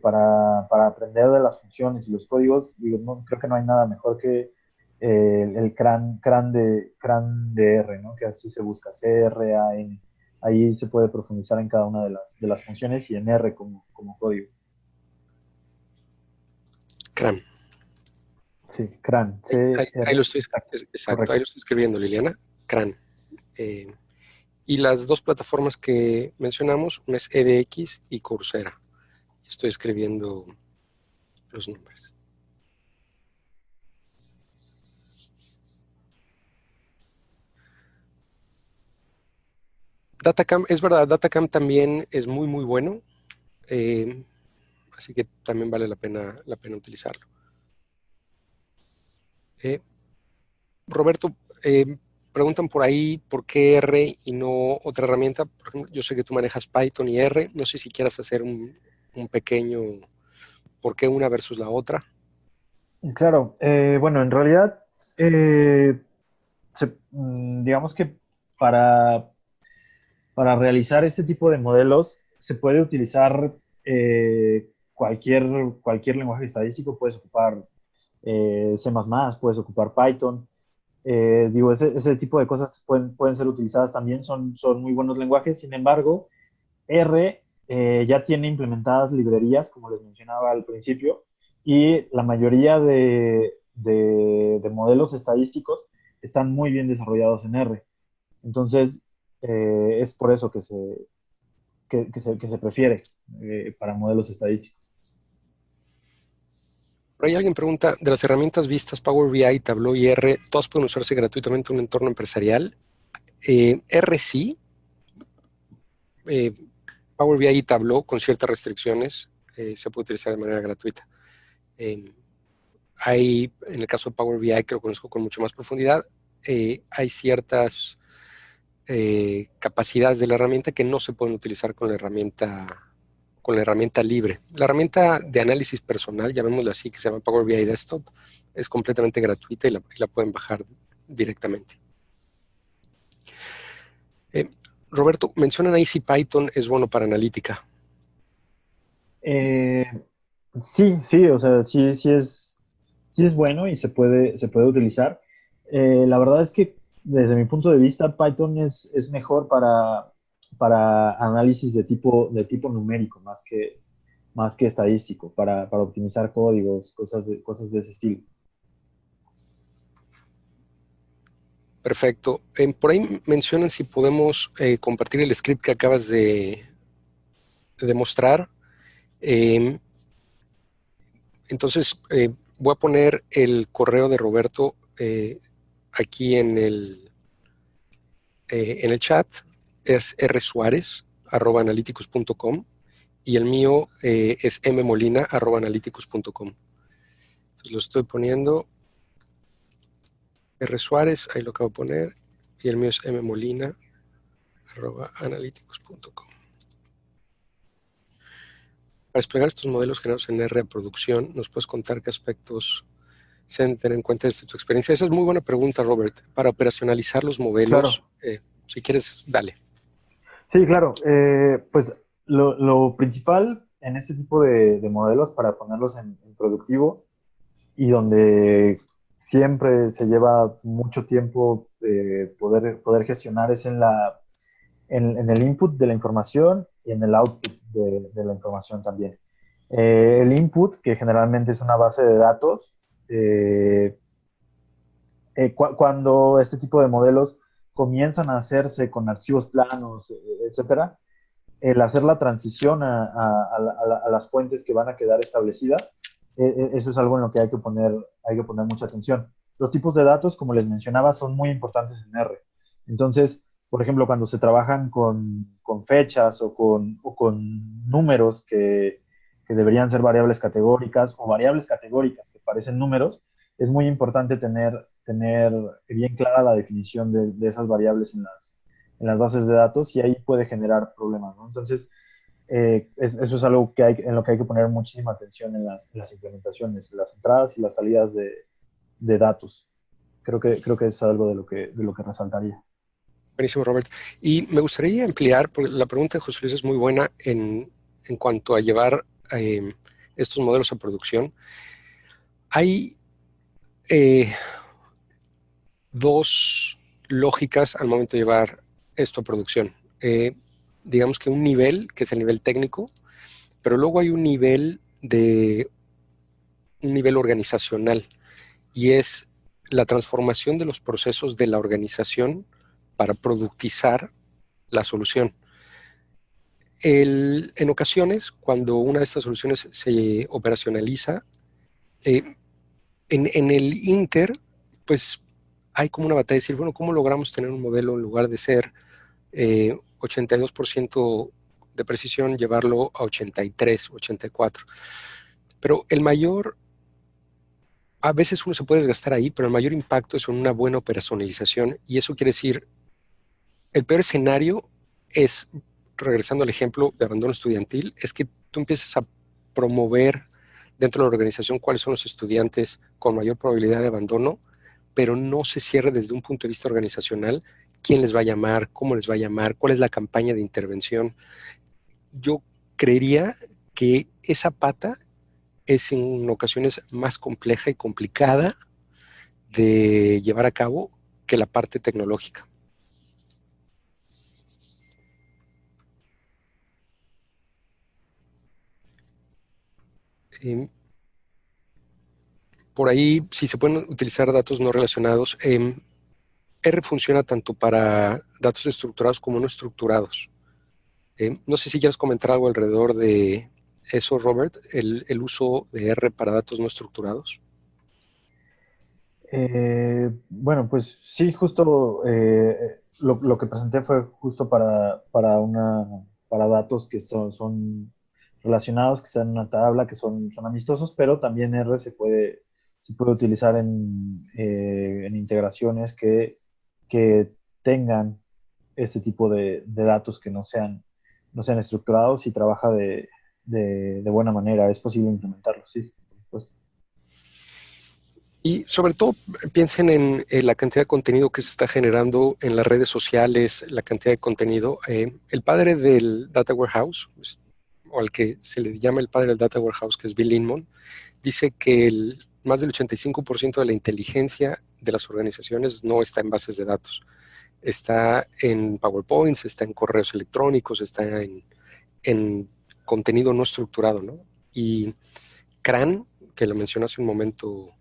para aprender de las funciones y los códigos, digo, creo que no hay nada mejor que el CRAN de R, ¿no? Que así se busca, CRAN. Ahí se puede profundizar en cada una de las funciones y en R como código. CRAN. Sí, CRAN. Ahí lo estoy, exacto, ahí lo estoy escribiendo, Liliana. CRAN. Y las 2 plataformas que mencionamos, una es edX y Coursera. Estoy escribiendo los nombres. Datacam, es verdad, Datacam también es muy bueno, así que también vale la pena utilizarlo. Roberto, preguntan por ahí por qué R y no otra herramienta. Por ejemplo, yo sé que tú manejas Python y R, no sé si quieras hacer un pequeño por qué una versus la otra. Claro, bueno, en realidad, digamos que para, para realizar este tipo de modelos se puede utilizar cualquier lenguaje estadístico, puedes ocupar C++, puedes ocupar Python. Digo, ese tipo de cosas pueden ser utilizadas también, son muy buenos lenguajes. Sin embargo, R ya tiene implementadas librerías, como les mencionaba al principio, y la mayoría de modelos estadísticos están muy bien desarrollados en R. Entonces, es por eso que se prefiere para modelos estadísticos. Por ahí alguien pregunta, de las herramientas vistas, Power BI, Tableau y R, ¿todas pueden usarse gratuitamente en un entorno empresarial? R sí. Power BI y Tableau, con ciertas restricciones, se puede utilizar de manera gratuita. En el caso de Power BI, que lo conozco con mucho más profundidad, hay ciertas capacidades de la herramienta que no se pueden utilizar con la herramienta libre. La herramienta de análisis personal, llamémosla así, que se llama Power BI Desktop, es completamente gratuita y la pueden bajar directamente. Roberto, mencionan ahí si Python es bueno para analítica. Sí, o sea, sí es bueno y se puede utilizar. La verdad es que desde mi punto de vista, Python es mejor para análisis de tipo numérico, más que estadístico, para optimizar códigos, cosas de ese estilo. Perfecto. Por ahí mencionan si podemos compartir el script que acabas de mostrar. Entonces, voy a poner el correo de Roberto aquí en el chat. Es rsuarez@analyticus.com y el mío es mmolina@analyticus.com. Entonces lo estoy poniendo. R. Suárez, ahí lo acabo de poner, y el mío es mmolina@analyticus.com. Para desplegar estos modelos generados en R en producción, ¿nos puedes contar qué aspectos se deben tener en cuenta desde tu experiencia? Esa es muy buena pregunta, Robert. Para operacionalizar los modelos, Claro. Si quieres, dale. Sí, claro. Pues lo principal en este tipo de modelos para ponerlos en productivo y donde siempre se lleva mucho tiempo poder gestionar es en el input de la información y en el output de la información también. El input, que generalmente es una base de datos, cuando este tipo de modelos comienzan a hacerse con archivos planos, etcétera, el hacer la transición a las fuentes que van a quedar establecidas, eso es algo en lo que hay que poner mucha atención. Los tipos de datos, como les mencionaba, son muy importantes en R. Entonces, por ejemplo, cuando se trabajan con fechas o con números que deberían ser variables categóricas o variables categóricas que parecen números, es muy importante tener bien clara la definición de esas variables en las bases de datos y ahí puede generar problemas, ¿no? Entonces, eso es algo en lo que hay que poner muchísima atención en las implementaciones, las entradas y las salidas de datos. Creo que es algo de lo que resaltaría. Buenísimo, Robert. Y me gustaría ampliar, porque la pregunta de José Luis es muy buena en cuanto a llevar estos modelos a producción. Hay dos lógicas al momento de llevar esto a producción. Digamos que un nivel, que es el nivel técnico, pero luego hay un nivel organizacional, y es la transformación de los procesos de la organización para productizar la solución. En ocasiones, cuando una de estas soluciones se operacionaliza, en el Inter, pues hay como una batalla de decir, bueno, ¿cómo logramos tener un modelo en lugar de ser 82% de precisión, llevarlo a 83, 84? Pero a veces uno se puede desgastar ahí, pero el mayor impacto es en una buena operacionalización, y eso quiere decir, el peor escenario es, regresando al ejemplo de abandono estudiantil, es que tú empieces a promover dentro de la organización cuáles son los estudiantes con mayor probabilidad de abandono, pero no se cierre desde un punto de vista organizacional quién les va a llamar, cómo les va a llamar, cuál es la campaña de intervención. Yo creería que esa pata es en ocasiones más compleja y complicada de llevar a cabo que la parte tecnológica. Por ahí, si se pueden utilizar datos no relacionados, R funciona tanto para datos estructurados como no estructurados. No sé si quieres comentar algo alrededor de eso, Robert, el uso de R para datos no estructurados. Bueno, pues sí, justo lo que presenté fue justo para datos que son relacionados, que están en una tabla, que son amistosos, pero también R se puede utilizar en integraciones que tengan este tipo de datos que no sean estructurados y trabaja de buena manera. Es posible implementarlo, sí, por supuesto. Y sobre todo piensen en la cantidad de contenido que se está generando en las redes sociales, la cantidad de contenido. El padre del Data Warehouse, pues, o al que se le llama el padre del Data Warehouse, que es Bill Inmon, dice que más del 85% de la inteligencia de las organizaciones no está en bases de datos. Está en PowerPoints, está en correos electrónicos, está en contenido no estructurado, ¿no? Y CRAN, que lo mencionó hace un momento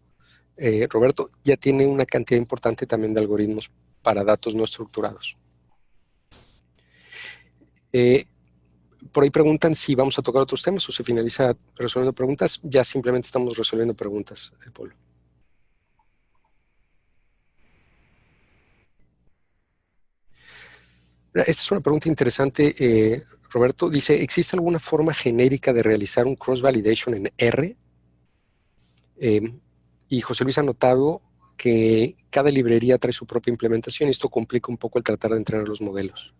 Roberto, ya tiene una cantidad importante también de algoritmos para datos no estructurados. Por ahí preguntan si vamos a tocar otros temas o se finaliza resolviendo preguntas. Ya simplemente estamos resolviendo preguntas, Polo. Esta es una pregunta interesante, Roberto. Dice, ¿existe alguna forma genérica de realizar un cross-validation en R? Y José Luis ha notado que cada librería trae su propia implementación y esto complica un poco el tratar de entrenar los modelos.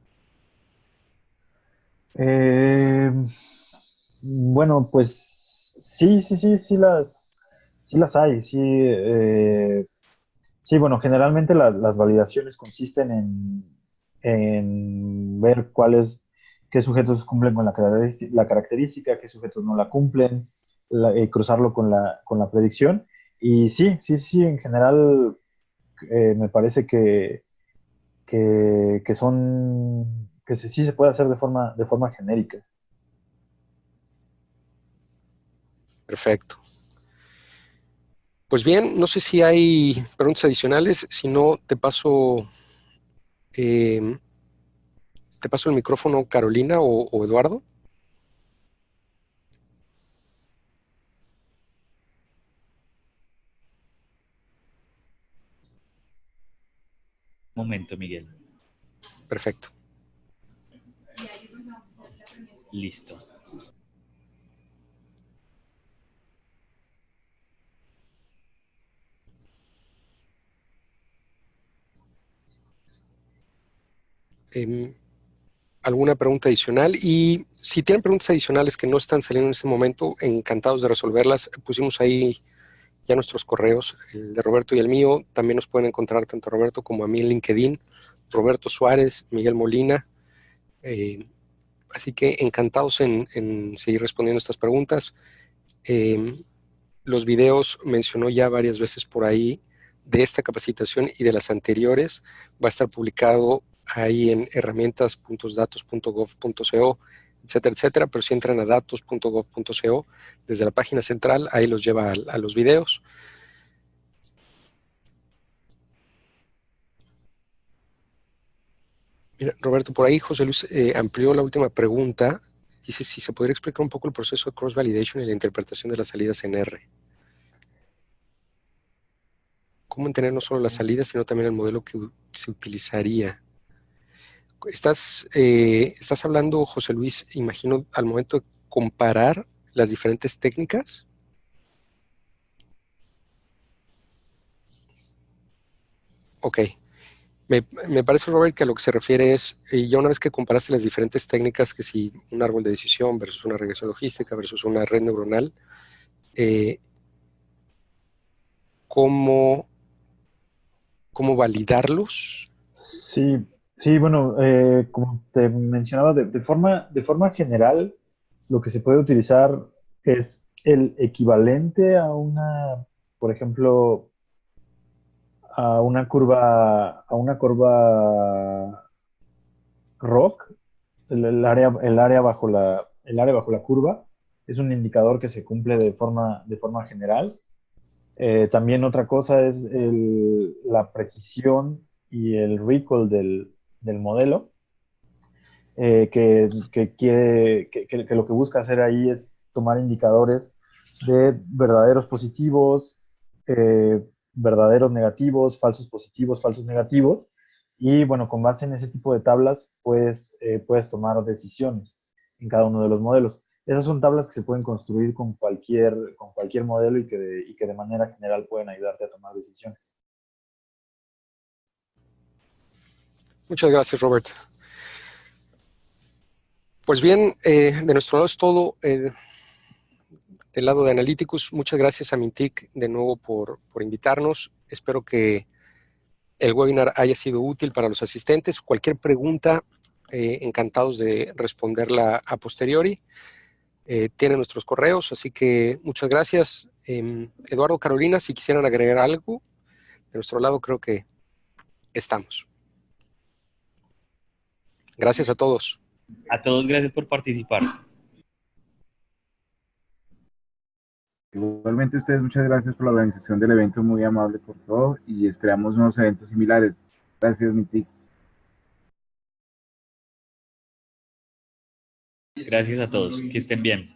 Bueno, pues sí las hay. Sí, sí, bueno, generalmente las validaciones consisten en ver qué sujetos cumplen con la característica, qué sujetos no la cumplen, cruzarlo con la predicción. Y sí, en general me parece que sí se puede hacer de forma genérica. Perfecto. Pues bien, no sé si hay preguntas adicionales. Si no, te paso el micrófono, Carolina o Eduardo. Momento, Miguel. Perfecto. Listo. ¿Alguna pregunta adicional? Y si tienen preguntas adicionales que no están saliendo en este momento, encantados de resolverlas. Pusimos ahí ya nuestros correos, el de Roberto y el mío. También nos pueden encontrar tanto a Roberto como a mí en LinkedIn. Roberto Suárez, Miguel Molina. Así que encantados en seguir respondiendo estas preguntas. Los videos mencionó ya varias veces por ahí de esta capacitación y de las anteriores. Va a estar publicado ahí en herramientas.datos.gov.co, etcétera, etcétera. Pero si entran a datos.gov.co, desde la página central, ahí los lleva a los videos. Mira, Roberto, por ahí José Luis amplió la última pregunta. Dice si se podría explicar un poco el proceso de cross-validation y la interpretación de las salidas en R. ¿Cómo mantener no solo las salidas, sino también el modelo que se utilizaría? Estás hablando, José Luis, imagino, al momento de comparar las diferentes técnicas. Ok. Me parece, Robert, que a lo que se refiere es, ya una vez que comparaste las diferentes técnicas, que si un árbol de decisión versus una regresión logística versus una red neuronal, ¿cómo validarlos? Sí, sí, bueno, como te mencionaba, de forma general, lo que se puede utilizar es el equivalente a una, por ejemplo, a una curva ROC, el área bajo la curva, es un indicador que se cumple de forma general. También otra cosa es la precisión y el recall del modelo, que lo que busca hacer ahí es tomar indicadores de verdaderos positivos, verdaderos negativos, falsos positivos, falsos negativos, y bueno, con base en ese tipo de tablas puedes tomar decisiones en cada uno de los modelos. Esas son tablas que se pueden construir con cualquier modelo y que de manera general pueden ayudarte a tomar decisiones. Muchas gracias, Robert. Pues bien, de nuestro lado es todo. Del lado de Analyticus, muchas gracias a Mintic de nuevo por invitarnos. Espero que el webinar haya sido útil para los asistentes. Cualquier pregunta, encantados de responderla a posteriori. Tienen nuestros correos, así que muchas gracias. Eduardo, Carolina, si quisieran agregar algo, de nuestro lado creo que estamos. Gracias a todos. A todos, gracias por participar. Igualmente ustedes, muchas gracias por la organización del evento, muy amable por todo y esperamos unos eventos similares. Gracias, Mintic. Gracias a todos, que estén bien.